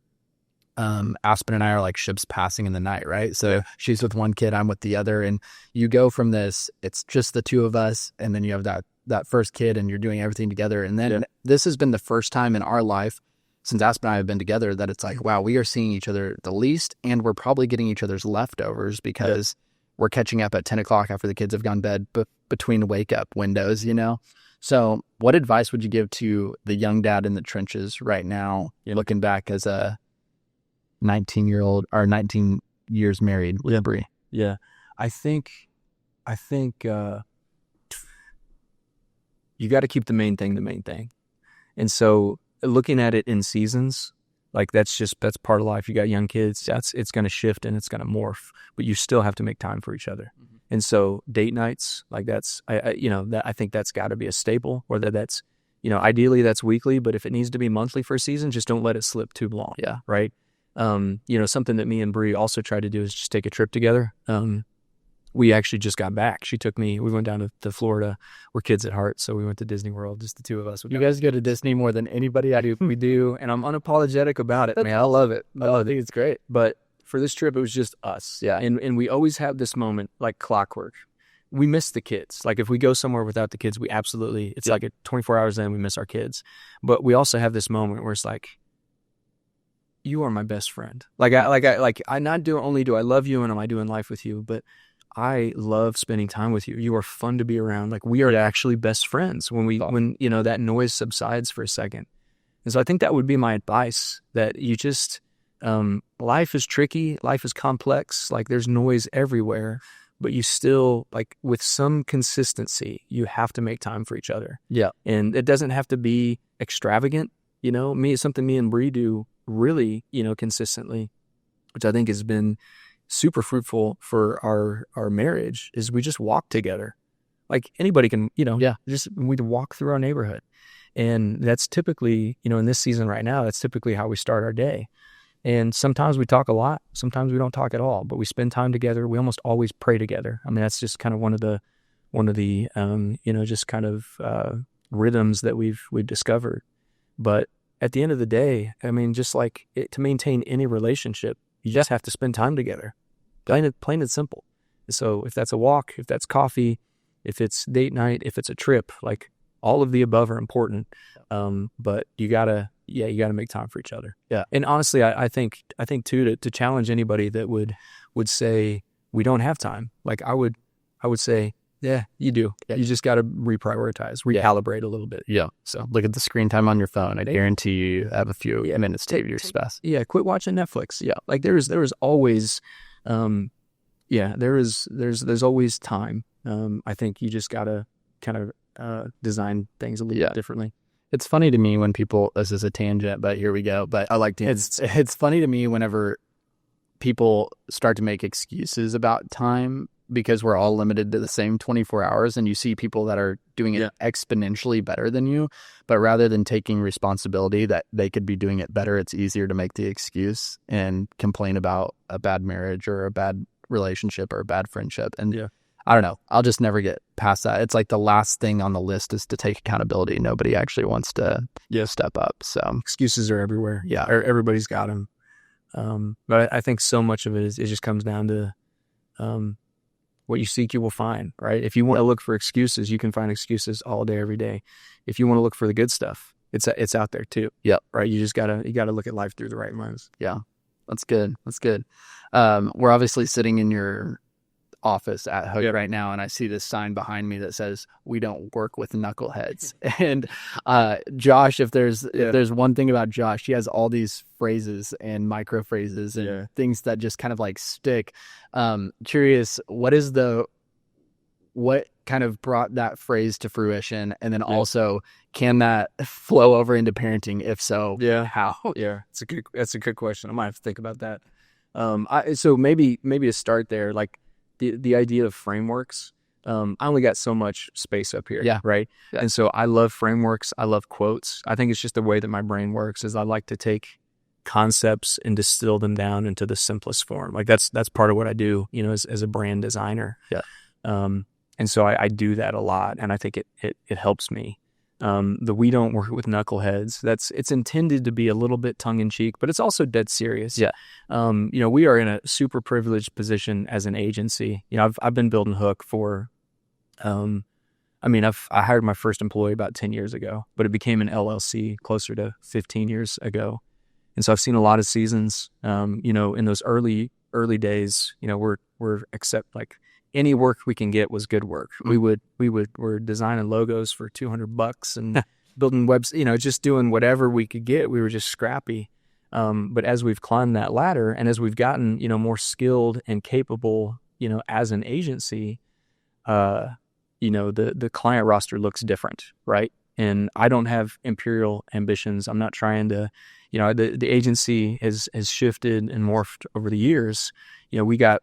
Aspen and I are like ships passing in the night, right? So she's with one kid, I'm with the other, and you go from this, it's just the 2 of us, and then you have that first kid and you're doing everything together. And then this has been the first time in our life since Aspen and I have been together that it's like, wow, we are seeing each other the least, and we're probably getting each other's leftovers because we're catching up at 10 o'clock after the kids have gone to bed, but between wake up windows, So what advice would you give to the young dad in the trenches right now, looking back as a 19-year-old or 19 years married with Bree? Yeah. I think you got to keep the main thing. And so looking at it in seasons, that's part of life. You got young kids, it's going to shift and it's going to morph, but you still have to make time for each other. Mm-hmm. And so date nights, I think that's got to be a staple, whether that's, ideally that's weekly, but if it needs to be monthly for a season, just don't let it slip too long. Yeah. Right. Something that me and Bree also try to do is just take a trip together. We actually just got back. We went down to Florida. We're kids at heart, so we went to Disney World, just the 2 of us. You guys go to Disney more than anybody. We do, and I'm unapologetic about it. Man, I love it. I think it's great. But for this trip, it was just us. Yeah. And we always have this moment like clockwork. We miss the kids. Like if we go somewhere without the kids, we absolutely, it's like 24 hours in, we miss our kids. But we also have this moment where it's like, you are my best friend. I not only do I love you and am I doing life with you, but I love spending time with you. You are fun to be around. Like we are actually best friends when that noise subsides for a second. And so I think that would be my advice, that you just, life is tricky. Life is complex. Like there's noise everywhere, but you still, with some consistency, you have to make time for each other. Yeah. And it doesn't have to be extravagant. It's something me and Bree do really, consistently, which I think has been super fruitful for our marriage, is we just walk together. Like anybody can, we walk through our neighborhood. And that's typically, in this season right now, that's typically how we start our day. And sometimes we talk a lot, sometimes we don't talk at all, but we spend time together. We almost always pray together. I mean, that's just kind of one of the just kind of rhythms that we've discovered. But at the end of the day, I mean, just to maintain any relationship, you just have to spend time together. Plain and simple. So if that's a walk, if that's coffee, if it's date night, if it's a trip, all of the above are important. But you gotta make time for each other. Yeah. And honestly, I think too, to challenge anybody that would say, we don't have time. Like I would say, yeah, you do. Yeah. You just got to reprioritize, recalibrate a little bit. Yeah. So look at the screen time on your phone. I guarantee you have a few minutes to your spouse. Yeah. Quit watching Netflix. Yeah. Like there is always, there's always time. I think you just got to kind of design things a little bit differently. It's funny to me when people, this is a tangent, but here we go. But I like tangents. It's funny to me whenever people start to make excuses about time, because we're all limited to the same 24 hours, and you see people that are doing it exponentially better than you, but rather than taking responsibility that they could be doing it better, it's easier to make the excuse and complain about a bad marriage or a bad relationship or a bad friendship. And I don't know, I'll just never get past that. It's like the last thing on the list is to take accountability. Nobody actually wants to step up. So excuses are everywhere. Yeah. Everybody's got them. But I think so much of it just comes down to, what you seek, you will find, right? If you want to look for excuses, you can find excuses all day, every day. If you want to look for the good stuff, it's out there too. Yeah. Right. You just gotta look at life through the right lens. Yeah. That's good. We're obviously sitting in your office at Hook right now, and I see this sign behind me that says, "We don't work with knuckleheads." And Josh, if there's one thing about Josh, he has all these phrases and micro phrases and things that just kind of like stick. Curious, what kind of brought that phrase to fruition, and then also, can that flow over into parenting? If so, how? Yeah, that's a good question. I might have to think about that. So maybe to start there, like the idea of frameworks. I only got so much space up here, right? Yeah. And so I love frameworks. I love quotes. I think it's just the way that my brain works. Is I like to take concepts and distill them down into the simplest form. Like that's part of what I do, as a brand designer. Yeah. And so I do that a lot, and I think it helps me. We don't work with knuckleheads. It's intended to be a little bit tongue in cheek, but it's also dead serious. Yeah. We are in a super privileged position as an agency. I've been building Hook for, I hired my first employee about 10 years ago, but it became an LLC closer to 15 years ago. And so I've seen a lot of seasons, in those early days, we're accept like any work we can get was good work. We're designing logos for $200 and building webs, just doing whatever we could get. We were just scrappy. But as we've climbed that ladder, and as we've gotten, more skilled and capable, as an agency, the client roster looks different, right? And I don't have imperial ambitions. I'm not trying to, the agency has shifted and morphed over the years. We got,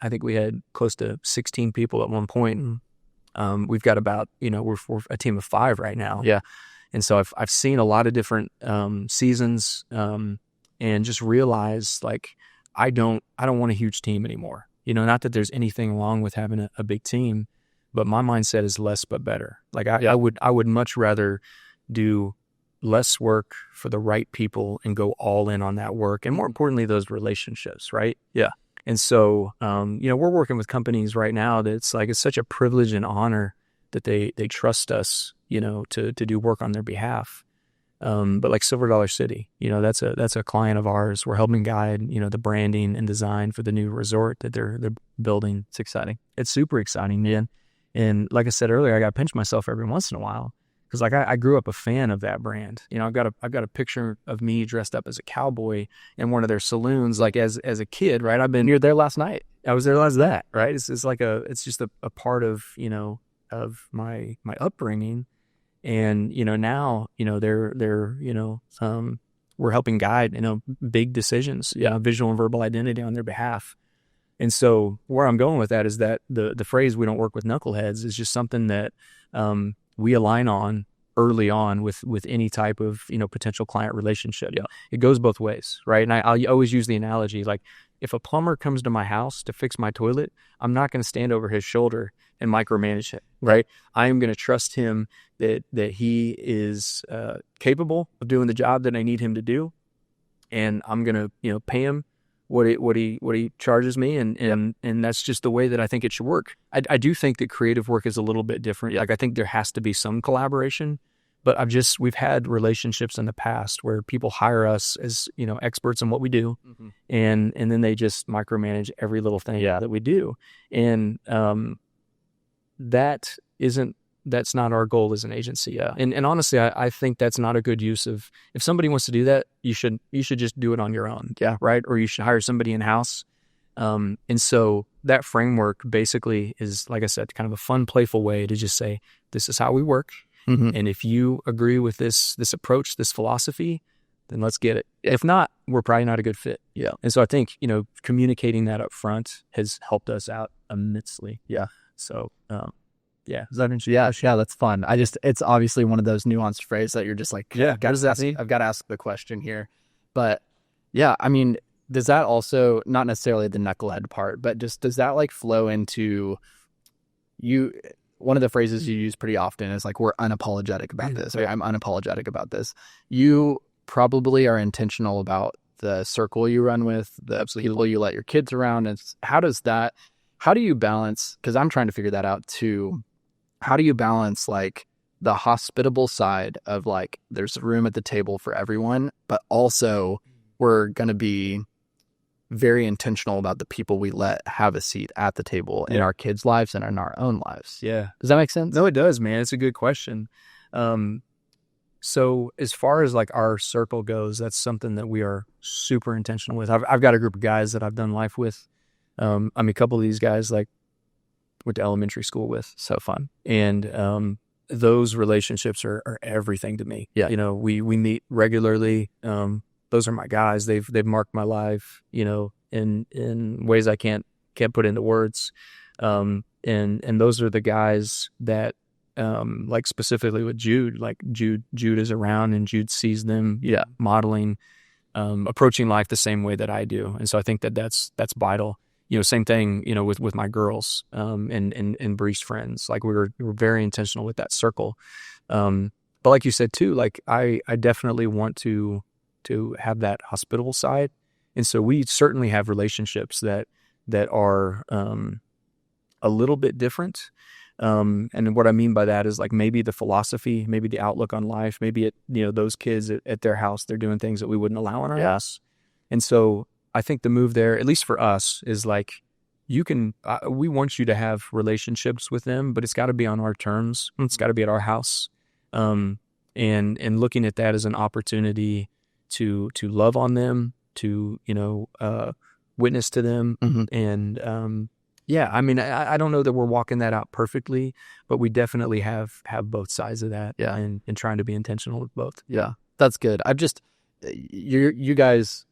I think we had close to 16 people at one point. And, we've got about, we're a team of 5 right now. Yeah. And so I've seen a lot of different, seasons, and just realized like, I don't want a huge team anymore. Not that there's anything wrong with having a big team, but my mindset is less but better. Like I would much rather do less work for the right people and go all in on that work. And more importantly, those relationships, right? Yeah. And so, we're working with companies right now that's like, it's such a privilege and honor that they trust us, to do work on their behalf. But like Silver Dollar City, that's a client of ours. We're helping guide, the branding and design for the new resort that they're building. It's exciting. It's super exciting, man. And like I said earlier, I got to pinch myself every once in a while, because like I grew up a fan of that brand. I've got a picture of me dressed up as a cowboy in one of their saloons, like as a kid, right? You're there last night. I was there last night, right? It's just a part of, of my upbringing. And, now, they're we're helping guide, big decisions, visual and verbal identity on their behalf. And so where I'm going with that is that the phrase, "we don't work with knuckleheads," is just something that, we align on early on with any type of, potential client relationship. Yeah. It goes both ways, right? And I always use the analogy, like if a plumber comes to my house to fix my toilet, I'm not going to stand over his shoulder and micromanage it, right? I am going to trust him that he is capable of doing the job that I need him to do. And I'm going to, pay him what he charges me, and that's just the way that I think it should work. I do think that creative work is a little bit different. Like I think there has to be some collaboration, But we've had relationships in the past where people hire us as, experts in what we do. Mm-hmm. And then they just micromanage every little thing that we do. And that's not our goal as an agency. Yeah. And honestly, I think that's not a good use of, if somebody wants to do that, you should just do it on your own. Yeah. Right. Or you should hire somebody in-house. And so that framework basically is, like I said, kind of a fun, playful way to just say, this is how we work. Mm-hmm. And if you agree with this approach, this philosophy, then let's get it. If not, we're probably not a good fit. Yeah. And so I think, communicating that up front has helped us out immensely. Yeah. So, yeah. Is that interesting? Yeah, that's fun. It's obviously one of those nuanced phrases that you're just like, I've got to ask the question here. But yeah, I mean, does that also, not necessarily the knucklehead part, but just does that like flow into you? One of the phrases you use pretty often is like, we're unapologetic about this. Or I'm unapologetic about this. You probably are intentional about the circle you run with, the people you let your kids around. And how do you balance, because I'm trying to figure that out too. How do you balance like the hospitable side of like, there's room at the table for everyone, but also we're going to be very intentional about the people we let have a seat at the table in our kids' lives and in our own lives. Yeah. Does that make sense? No, it does, man. It's a good question. So as far as like our circle goes, that's something that we are super intentional with. I've got a group of guys that I've done life with. A couple of these guys like went to elementary school with. So fun. And those relationships are everything to me. Yeah. We meet regularly. Those are my guys. They've marked my life, in ways I can't put into words. And those are the guys that, like specifically with Jude, like Jude is around and Jude sees them, modeling, approaching life the same way that I do. And so I think that's vital. Same thing, with my girls, and Bree's friends. Like we were very intentional with that circle. But like you said too, like I definitely want to have that hospitable side. And so we certainly have relationships that are a little bit different. And what I mean by that is like maybe the philosophy, maybe the outlook on life, maybe those kids at their house, they're doing things that we wouldn't allow in our house. And so I think the move there, at least for us, is like we want you to have relationships with them, but it's got to be on our terms. It's got to be at our house. And looking at that as an opportunity to love on them, to witness to them. Mm-hmm. And I mean, I don't know that we're walking that out perfectly, but we definitely have both sides of that. Yeah. And trying to be intentional with both. Yeah, that's good. You guys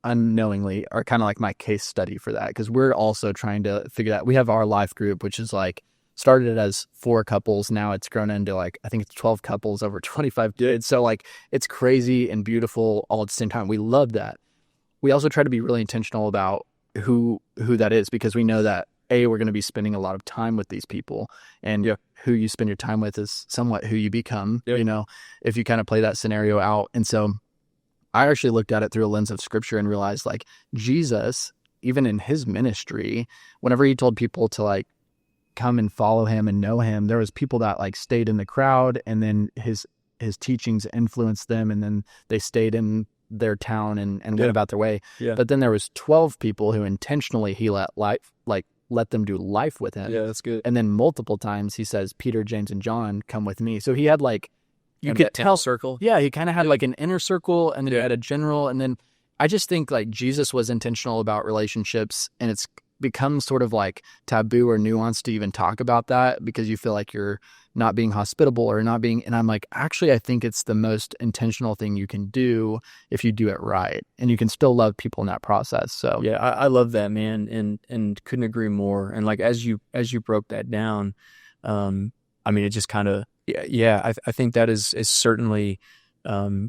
unknowingly are kind of like my case study for that, because we're also trying to figure out. We have our life group, which is like started as 4 couples. Now it's grown into like, I think it's 12 couples over 25 kids. So like it's crazy and beautiful all at the same time. We love that. We also try to be really intentional about who that is, because we know that we're going to be spending a lot of time with these people, and who you spend your time with is somewhat who you become, if you kind of play that scenario out. And so I actually looked at it through a lens of scripture and realized like Jesus, even in his ministry, whenever he told people to like come and follow him and know him, there was people that like stayed in the crowd, and then his teachings influenced them, and then they stayed in their town and went about their way. Yeah. But then there was 12 people who intentionally he let them do life with him. Yeah, that's good. And then multiple times he says, Peter, James, and John, come with me. So he had like, you could tell circle. Yeah, he kind of had like an inner circle, and then he had a general. And then I just think like Jesus was intentional about relationships, and it's become sort of like taboo or nuanced to even talk about that, because you feel like you're not being hospitable or not being, and I'm like, actually, I think it's the most intentional thing you can do if you do it right, and you can still love people in that process. So yeah, I love that, man, and couldn't agree more. And like as you broke that down, I mean, it just kind of I think that is certainly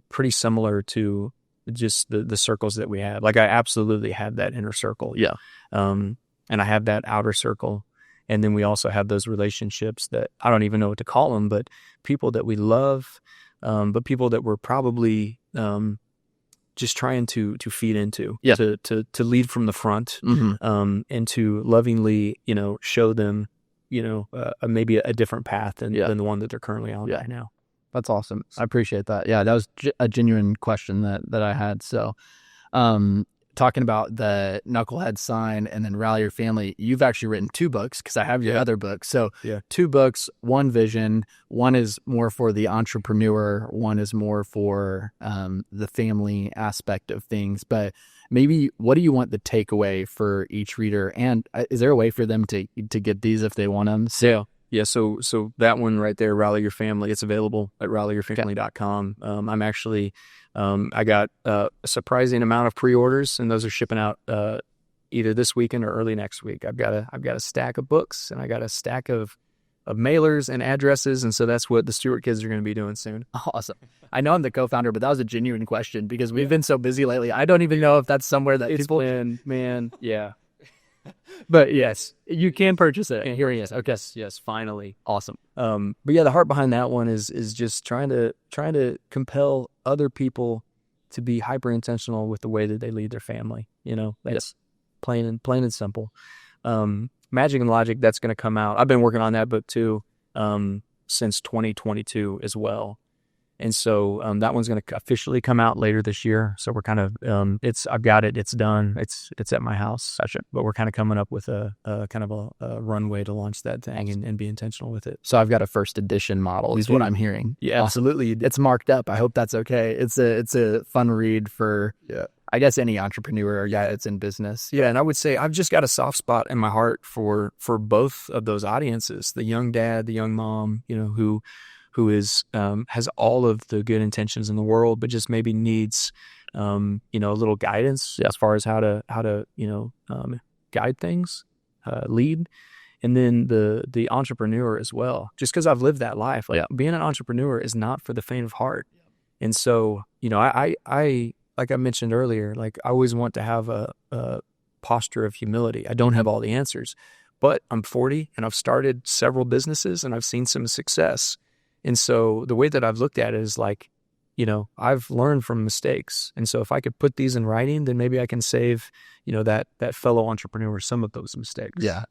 pretty similar to just the circles that we have. Like I absolutely have that inner circle. Yeah. And I have that outer circle. And then we also have those relationships that I don't even know what to call them, but people that we love, but people that we're probably just trying to feed into, to lead from the front, and to lovingly, show them, maybe a different path than the one that they're currently on right now. That's awesome. I appreciate that. Yeah, that was a genuine question that I had. So, talking about the Knucklehead sign and then Rally Your Family, you've actually written 2 books because I have your other books. So 2 books, one vision, one is more for the entrepreneur, one is more for the family aspect of things. But maybe what do you want the takeaway for each reader? And is there a way for them to get these if they want them? So that one right there, Rally Your Family, it's available at rallyyourfamily.com. I'm actually, I got a surprising amount of pre-orders, and those are shipping out either this weekend or early next week. I've got a stack of books, and I got a stack of mailers and addresses, and so that's what the Stewart kids are going to be doing soon. Awesome. I know I'm the co-founder, but that was a genuine question because we've been so busy lately. I don't even know if that's somewhere that people... Man, yeah. But yes, you can purchase it. And here he is. Okay. Yes, finally. Awesome. But yeah, the heart behind that one is just trying to compel other people to be hyper intentional with the way that they lead their family. That's plain and simple. Magic and Logic, that's going to come out. I've been working on that book too since 2022 as well. And so that one's going to officially come out later this year. So we're kind of I've got it. It's done. It's at my house. Gotcha. But we're kind of coming up with a kind of a runway to launch that thing and be intentional with it. So I've got a first edition model is what I'm hearing. Yeah, absolutely. It's marked up. I hope that's okay. It's a fun read for I guess any entrepreneur. It's in business. Yeah, and I would say I've just got a soft spot in my heart for both of those audiences, the young dad, the young mom, who is has all of the good intentions in the world, but just maybe needs a little guidance as far as how to guide things, lead, and then the entrepreneur as well. Just because I've lived that life, being an entrepreneur is not for the faint of heart, and so I like I mentioned earlier, like I always want to have a posture of humility. I don't have all the answers, but I'm 40 and I've started several businesses and I've seen some success. And so the way that I've looked at it is like, I've learned from mistakes. And so if I could put these in writing, then maybe I can save, that fellow entrepreneur some of those mistakes. Yeah.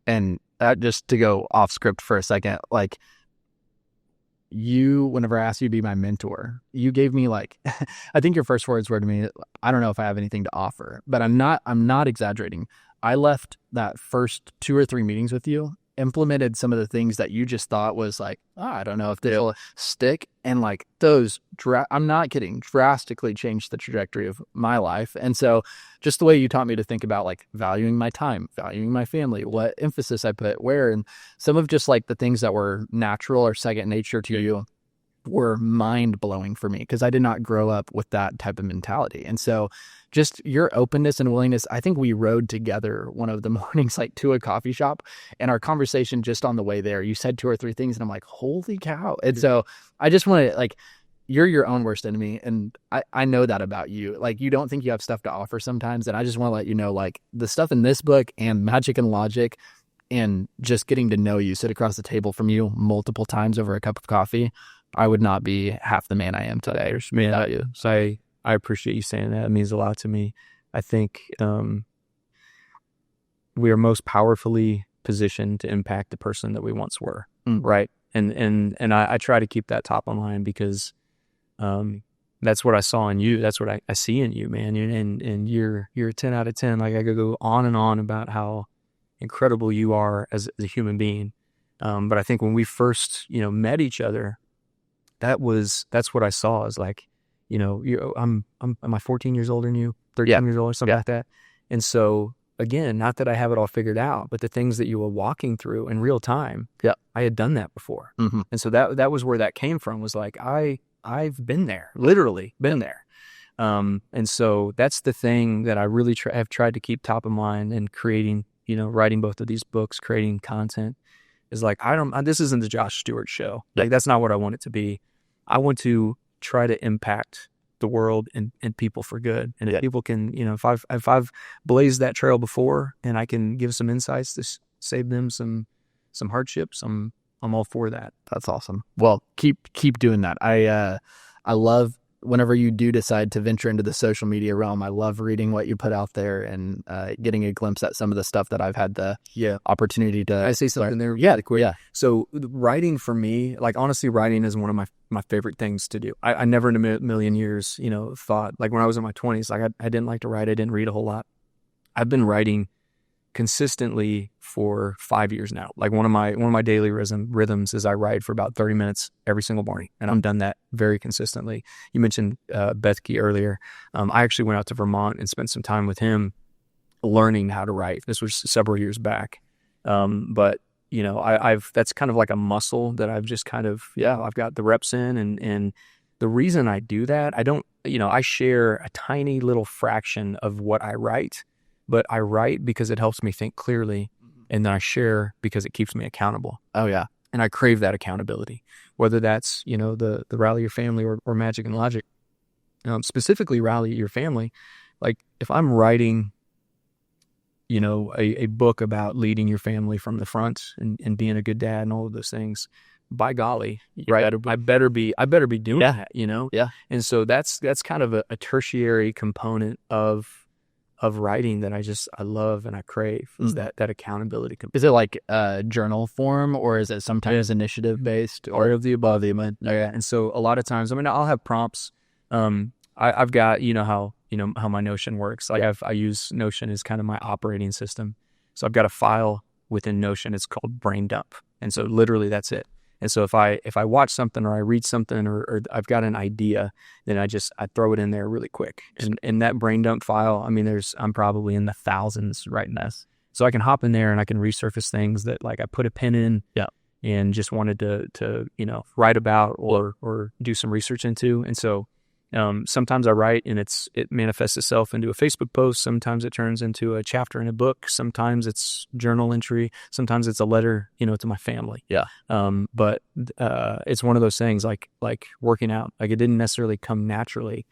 And just to go off script for a second, like whenever I asked you to be my mentor, you gave me like, I think your first words were to me, I don't know if I have anything to offer, but I'm not exaggerating. I left that first 2 or 3 meetings with you, implemented some of the things that you just thought was like, I don't know if they'll stick. And like those, I'm not kidding, drastically changed the trajectory of my life. And so just the way you taught me to think about like valuing my time, valuing my family, what emphasis I put where, and some of just like the things that were natural or second nature to you were mind blowing for me because I did not grow up with that type of mentality. And so just your openness and willingness, I think we rode together one of the mornings, like to a coffee shop, and our conversation just on the way there, you said 2 or 3 things and I'm like, holy cow. And so I just want to like, you're your own worst enemy. And I know that about you. Like you don't think you have stuff to offer sometimes. And I just want to let you know, like the stuff in this book and Magic and Logic and just getting to know you, sit across the table from you multiple times over a cup of coffee, I would not be half the man I am today without you. So I appreciate you saying that. It means a lot to me. I think we are most powerfully positioned to impact the person that we once were, right? And I try to keep that top of mind because that's what I saw in you. That's what I see in you, man. And you're a 10 out of 10. Like I could go on and on about how incredible you are as a human being. But I think when we first, met each other, that's what I saw is like, am I 14 years older than you, 13 years old or something like that? And so again, not that I have it all figured out, but the things that you were walking through in real time, I had done that before. Mm-hmm. And so that was where that came from, was like, I've been there, literally been there. And so that's the thing that I really have tried to keep top of mind in creating, writing both of these books, creating content. Is like, this isn't the Josh Stewart show. Like, that's not what I want it to be. I want to try to impact the world and people for good. And if people can, if I've blazed that trail before and I can give some insights to save them some hardships, I'm all for that. That's awesome. Well, keep doing that. I love whenever you do decide to venture into the social media realm. I love reading what you put out there and getting a glimpse at some of the stuff that I've had the opportunity to. I say something there. Yeah, quick. Yeah. So writing for me, like honestly, writing is one of my favorite things to do. I never in a million years, thought, like when I was in my 20s, like I didn't like to write. I didn't read a whole lot. I've been writing consistently for 5 years now. Like one of my daily rhythms is I write for about 30 minutes every single morning, and I've done that very consistently. You mentioned Bethke earlier. I actually went out to Vermont and spent some time with him learning how to write. This was several years back. But I've that's kind of like a muscle that I've just kind of, I've got the reps in, and the reason I do that, I share a tiny little fraction of what I write, but I write because it helps me think clearly, and then I share because it keeps me accountable. Oh yeah. And I crave that accountability, whether that's, the Rally Your Family or Magic and Logic. Specifically Rally Your Family, like if I'm writing a book about leading your family from the front and being a good dad and all of those things, by golly, right. I better be doing that, Yeah. And so that's kind of a tertiary component of writing that I love and I crave, is that accountability component. Is it like journal form, or is it sometimes initiative based, or of the above? And so a lot of times, I'll have prompts. I've got, how my Notion works. Like I use Notion as kind of my operating system. So I've got a file within Notion. It's called Brain Dump. And so literally that's it. And so if I watch something or I read something or I've got an idea, then I throw it in there really quick. And in that Brain Dump file, I'm probably in the thousands writing this. So I can hop in there and I can resurface things that like I put a pin in and just wanted to write about or do some research into. And so sometimes I write and it manifests itself into a Facebook post. Sometimes it turns into a chapter in a book. Sometimes it's journal entry. Sometimes it's a letter, to my family. Yeah. But it's one of those things like working out. Like it didn't necessarily come naturally,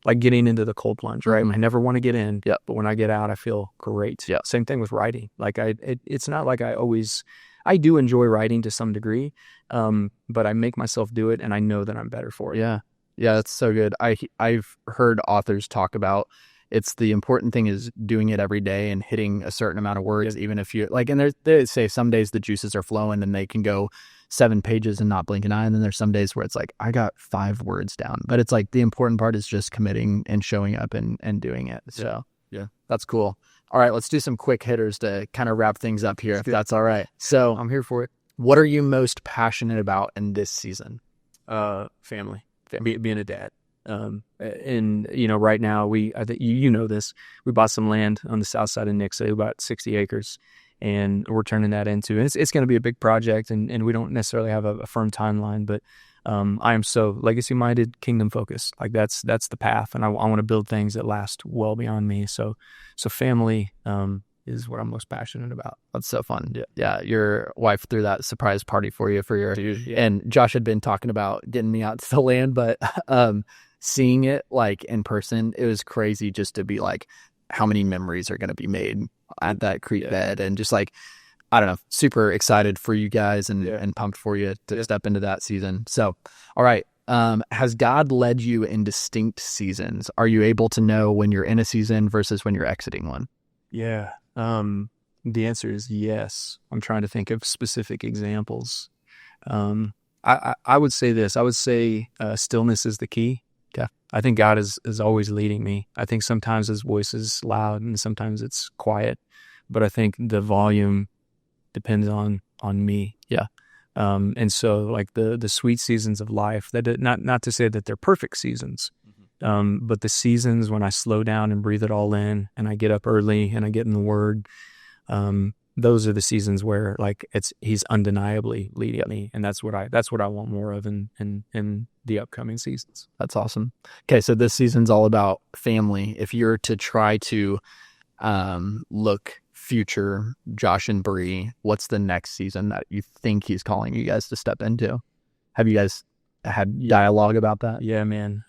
like getting into the cold plunge, right? Mm-hmm. I never want to get in, but when I get out, I feel great. Yeah. Same thing with writing. Like it's not like I do enjoy writing to some degree, but I make myself do it and I know that I'm better for it. Yeah. Yeah, that's so good. I've heard authors talk about it's the important thing is doing it every day and hitting a certain amount of words, even if you're like, and they say some days the juices are flowing and they can go 7 pages and not blink an eye. And then there's some days where it's like, I got 5 words down, but it's like the important part is just committing and showing up and doing it. So yeah, that's cool. All right, let's do some quick hitters to kind of wrap things up here, if that's all right. So I'm here for it. What are you most passionate about in this season? Family. Being a dad. And right now I think you know this, we bought some land on the south side of Nixon, about 60 acres, and we're turning that into, and it's going to be a big project, and we don't necessarily have a firm timeline, but I am so legacy minded, kingdom focused. Like that's the path, and I want to build things that last well beyond me. So family is what I'm most passionate about. That's so fun. Yeah. Your wife threw that surprise party for you and Josh had been talking about getting me out to the land, but seeing it like in person, it was crazy just to be like, how many memories are going to be made at that creek bed, and just like, I don't know, super excited for you guys and pumped for you to step into that season. So, all right. Has God led you in distinct seasons? Are you able to know when you're in a season versus when you're exiting one? Yeah. The answer is yes. I'm trying to think of specific examples. I would say this. I would say stillness is the key. Yeah. I think God is always leading me. I think sometimes his voice is loud and sometimes it's quiet, but I think the volume depends on me. Yeah. And so like the sweet seasons of life, that not to say that they're perfect seasons, but the seasons when I slow down and breathe it all in, and I get up early and I get in the Word, those are the seasons where like he's undeniably leading me, and that's what I want more of in the upcoming seasons. That's awesome. Okay, so this season's all about family. If you're to try to look future Josh and Bree, what's the next season that you think he's calling you guys to step into? Have you guys had dialogue about that? Yeah, man.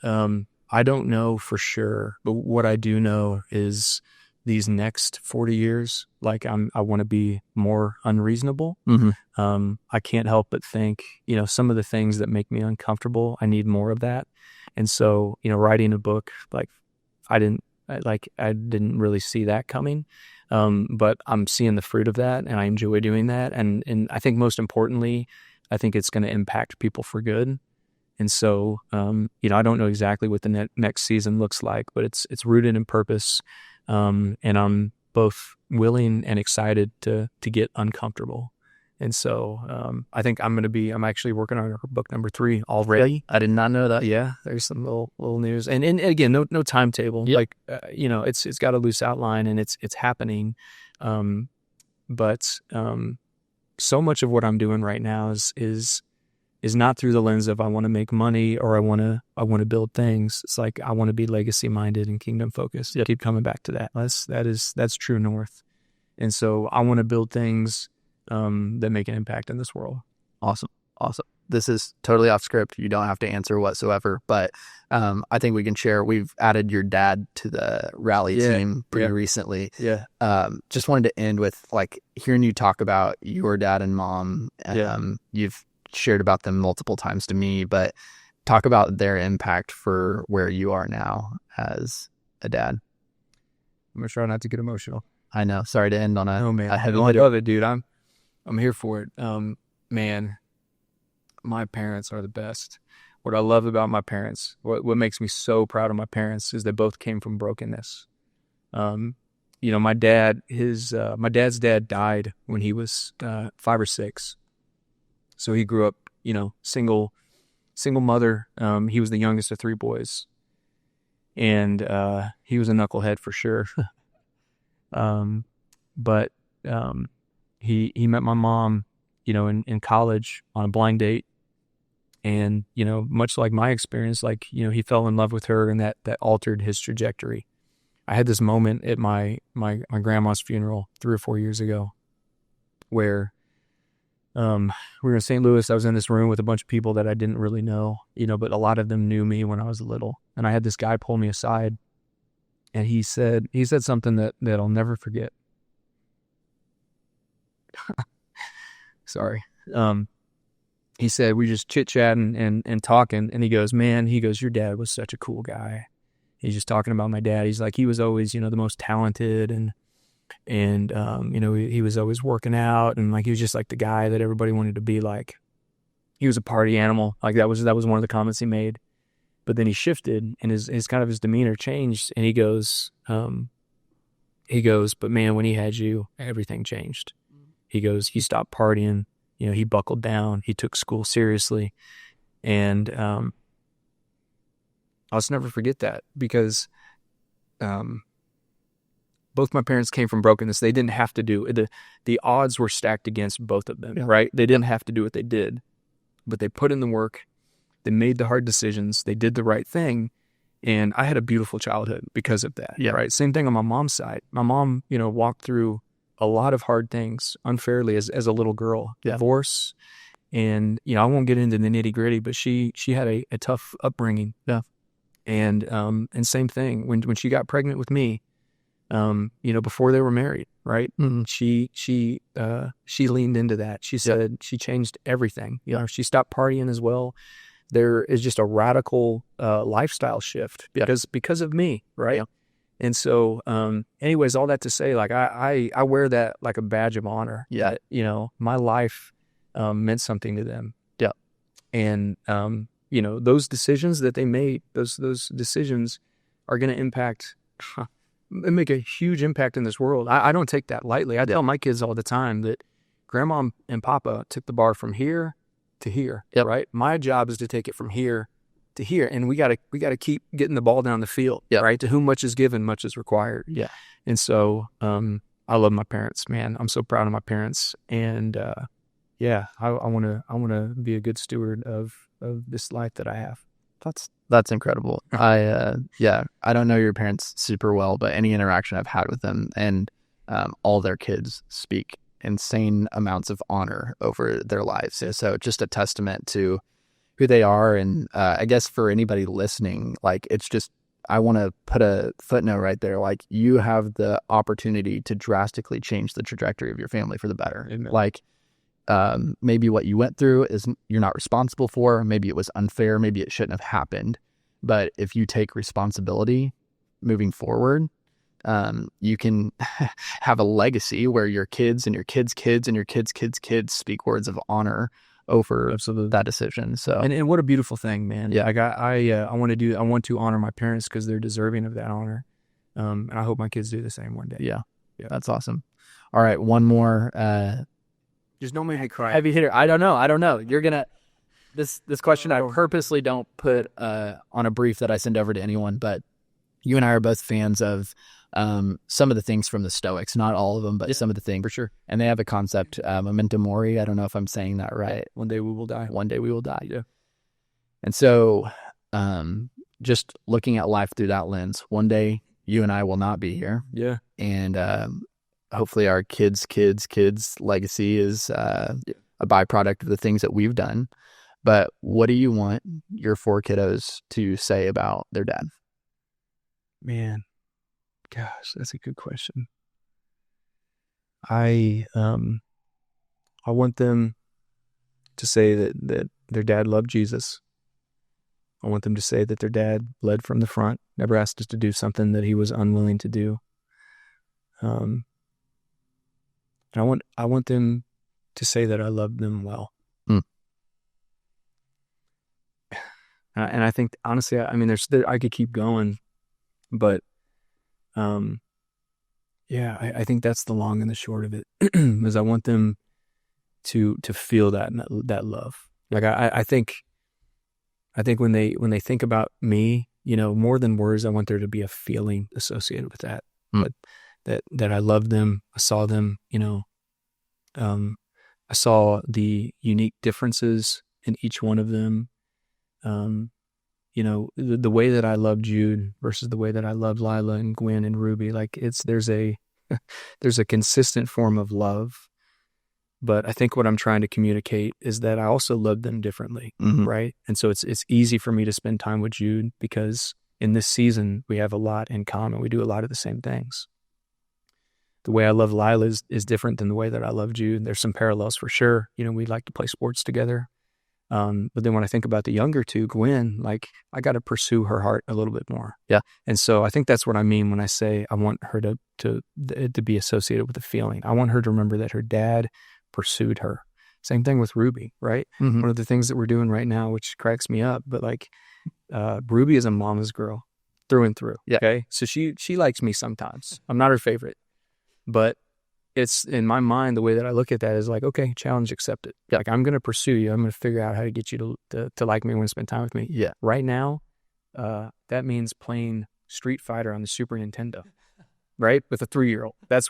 I don't know for sure, but what I do know is these next 40 years, like I want to be more unreasonable. Mm-hmm. I can't help but think, some of the things that make me uncomfortable, I need more of that. And so, writing a book, like I didn't really see that coming. But I'm seeing the fruit of that, and I enjoy doing that. And I think most importantly, I think it's going to impact people for good. And so, I don't know exactly what the next season looks like, but it's rooted in purpose. And I'm both willing and excited to get uncomfortable. And so, I think I'm actually working on book number 3 already. I did not know that. Yeah. There's some little news, and again, no timetable. Yep. It's got a loose outline, and it's happening. But so much of what I'm doing right now is not through the lens of I want to make money or I want to build things. It's like I want to be legacy minded and kingdom focused. Yep. Keep coming back to that. That's true north. And so I want to build things that make an impact in this world. Awesome. This is totally off script. You don't have to answer whatsoever, but I think we can share. We've added your dad to the rally team pretty recently. Yeah. Just wanted to end with like hearing you talk about your dad and mom. You've shared about them multiple times to me, but talk about their impact for where you are now as a dad. I'm gonna try not to get emotional. I know. Sorry to end on a heavy note. I love it, dude. I'm here for it. Man, my parents are the best. What I love about my parents, what makes me so proud of my parents, is they both came from brokenness. My dad's dad died when he was 5 or 6. So he grew up, single mother. He was the youngest of 3 boys, and he was a knucklehead for sure. But he met my mom, in college on a blind date. And, much like my experience, he fell in love with her, and that altered his trajectory. I had this moment at my grandma's funeral 3 or 4 years ago where we were in St. Louis. I was in this room with a bunch of people that I didn't really know, but a lot of them knew me when I was little. And I had this guy pull me aside, and he said something that I'll never forget. Sorry. He said, we just chit-chatting and talking, and he goes, your dad was such a cool guy. He's just talking about my dad. He's like, he was always, the most talented, and he was always working out, and like he was just like the guy that everybody wanted to be like. He was a party animal. Like that was one of the comments he made. But then he shifted, and his kind of his demeanor changed, and he goes, but man, when he had you, everything changed. He goes, he stopped partying. He buckled down. He took school seriously. And I'll just never forget that, because both my parents came from brokenness. They didn't have to do it. The odds were stacked against both of them, right? They didn't have to do what they did, but they put in the work. They made the hard decisions. They did the right thing. And I had a beautiful childhood because of that, right? Same thing on my mom's side. My mom, walked through a lot of hard things unfairly as a little girl, divorce. And, I won't get into the nitty gritty, but she had a tough upbringing. Yeah. And same thing when she got pregnant with me, before they were married, right? Mm-hmm. She leaned into that. She said she changed everything. She stopped partying as well. There is just a radical lifestyle shift because of me, right? Yeah. And so, anyways, all that to say, like I wear that like a badge of honor. Yeah, my life meant something to them. Yeah, and those decisions that they made, those decisions are going to impact, make a huge impact in this world. I don't take that lightly. I tell my kids all the time that Grandma and Papa took the bar from here to here. Yep. Right. My job is to take it from here to here, and we gotta keep getting the ball down the field. Yep. Right. To whom much is given, much is required. Yeah. And so, I love my parents, man. I'm so proud of my parents, and I want to be a good steward of this life that I have. That's incredible. I don't know your parents super well, but any interaction I've had with them, and all their kids speak insane amounts of honor over their lives. So just a testament to who they are. And I guess for anybody listening, like, it's just, I want to put a footnote right there. Like, you have the opportunity to drastically change the trajectory of your family for the better. Amen. Like, maybe what you went through is you're not responsible for. Maybe it was unfair. Maybe it shouldn't have happened. But if you take responsibility moving forward, you can have a legacy where your kids and your kids' kids and your kids' kids' kids speak words of honor over Absolutely. that decision. So, and what a beautiful thing, man. Yeah. Like I want to honor my parents because they're deserving of that honor. And I hope my kids do the same one day. yeah, that's awesome. All right. One more, Just don't make me cry. heavy hitter. I don't know. You're going to, this question I purposely don't put on a brief that I send over to anyone, but you and I are both fans of some of the things from the Stoics, not all of them, but some of the things. For sure. And they have a concept, memento mori. I don't know if I'm saying that right. One day we will die. One day we will die. Yeah. And so just looking at life through that lens, one day you and I will not be here. Yeah. And hopefully our kids' legacy is a byproduct of the things that we've done. But what do you want your 4 kiddos to say about their dad? Man, gosh, that's a good question. I want them to say that their dad loved Jesus. I want them to say that their dad led from the front, never asked us to do something that he was unwilling to do. And I want them to say that I love them well. And I think, honestly, I mean, I could keep going, but, I think that's the long and the short of it, is I want them to feel that love. Like, I think when they think about me, more than words, I want there to be a feeling associated with that, but that I love them. I saw them, I saw the unique differences in each one of them. The way that I love Jude versus the way that I love Lila and Gwen and Ruby, like there's a consistent form of love, but I think what I'm trying to communicate is that I also love them differently. Right. And so it's easy for me to spend time with Jude because in this season we have a lot in common. We do a lot of the same things. The way I love Lila is different than the way that I love Jude. There's some parallels for sure. We like to play sports together. But then when I think about the younger two, Gwen, like I got to pursue her heart a little bit more. Yeah. And so I think that's what I mean when I say I want her to be associated with the feeling. I want her to remember that her dad pursued her. Same thing with Ruby, right? One of the things that we're doing right now, which cracks me up, but like Ruby is a mama's girl through and through. Yeah. Okay. So she likes me sometimes. I'm not her favorite, but it's in my mind, the way that I look at that is like, okay, challenge accepted. Yeah. Like I'm going to pursue you. I'm going to figure out how to get you to like me when you spend time with me. Yeah. Right now, that means playing Street Fighter on the Super Nintendo, right? With a 3-year-old. That's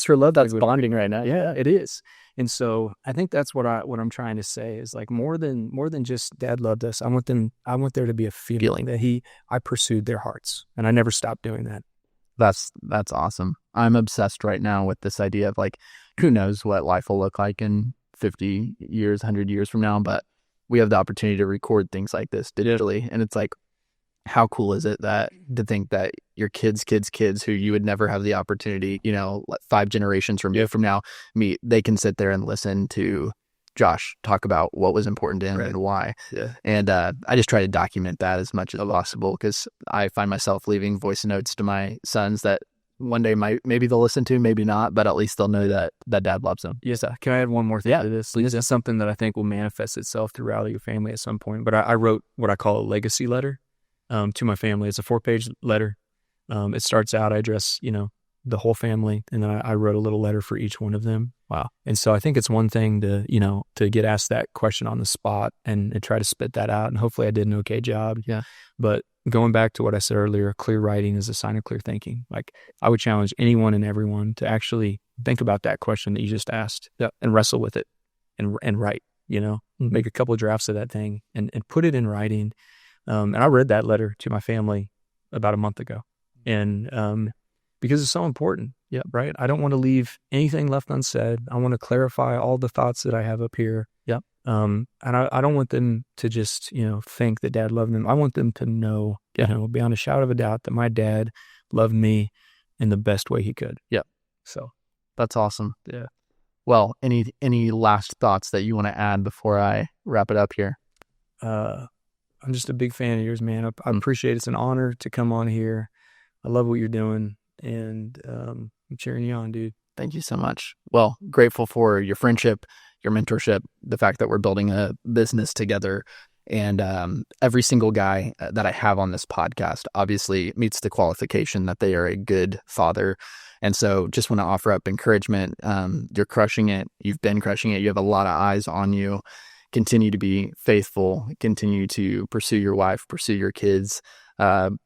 her love. That's bonding right now. Yeah, it is. And so I think that's what I'm trying to say is like more than just dad loved us. I want there to be a feeling that I pursued their hearts and I never stopped doing that. That's awesome. I'm obsessed right now with this idea of like, who knows what life will look like in 50 years, 100 years from now, but we have the opportunity to record things like this digitally. And it's like, how cool is it to think that your kids who you would never have the opportunity, 5 generations from now meet, they can sit there and listen to Josh talk about what was important to him and why. Yeah. And I just try to document that as much as possible because I find myself leaving voice notes to my sons that one day maybe they'll listen to, maybe not, but at least they'll know that dad loves them. Yes. Can I add one more thing to this? This is something that I think will manifest itself throughout your family at some point. But I wrote what I call a legacy letter to my family. It's a 4-page letter. It starts out, I address, the whole family. And then I wrote a little letter for each one of them. Wow. And so I think it's one thing to get asked that question on the spot and try to spit that out. And hopefully I did an okay job. Yeah. But going back to what I said earlier, clear writing is a sign of clear thinking. Like I would challenge anyone and everyone to actually think about that question that you just asked and wrestle with it and write, make a couple of drafts of that thing and put it in writing. And I read that letter to my family about a month ago. And, because it's so important. Yeah. Right. I don't want to leave anything left unsaid. I want to clarify all the thoughts that I have up here. Yep. And I don't want them to just, think that dad loved them. I want them to know, beyond a shadow of a doubt that my dad loved me in the best way he could. Yep. So that's awesome. Yeah. Well, any last thoughts that you want to add before I wrap it up here? I'm just a big fan of yours, man. I appreciate it. It's an honor to come on here. I love what you're doing. And I'm cheering you on, dude. Thank you so much. Well, grateful for your friendship, your mentorship, the fact that we're building a business together. And every single guy that I have on this podcast obviously meets the qualification that they are a good father. And so just want to offer up encouragement. You're crushing it. You've been crushing it. You have a lot of eyes on you. Continue to be faithful. Continue to pursue your wife, pursue your kids,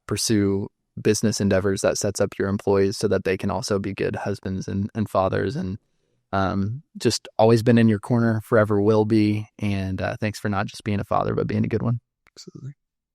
pursue business endeavors that sets up your employees so that they can also be good husbands and fathers, and just always been in your corner, forever will be. And thanks for not just being a father, but being a good one. Absolutely.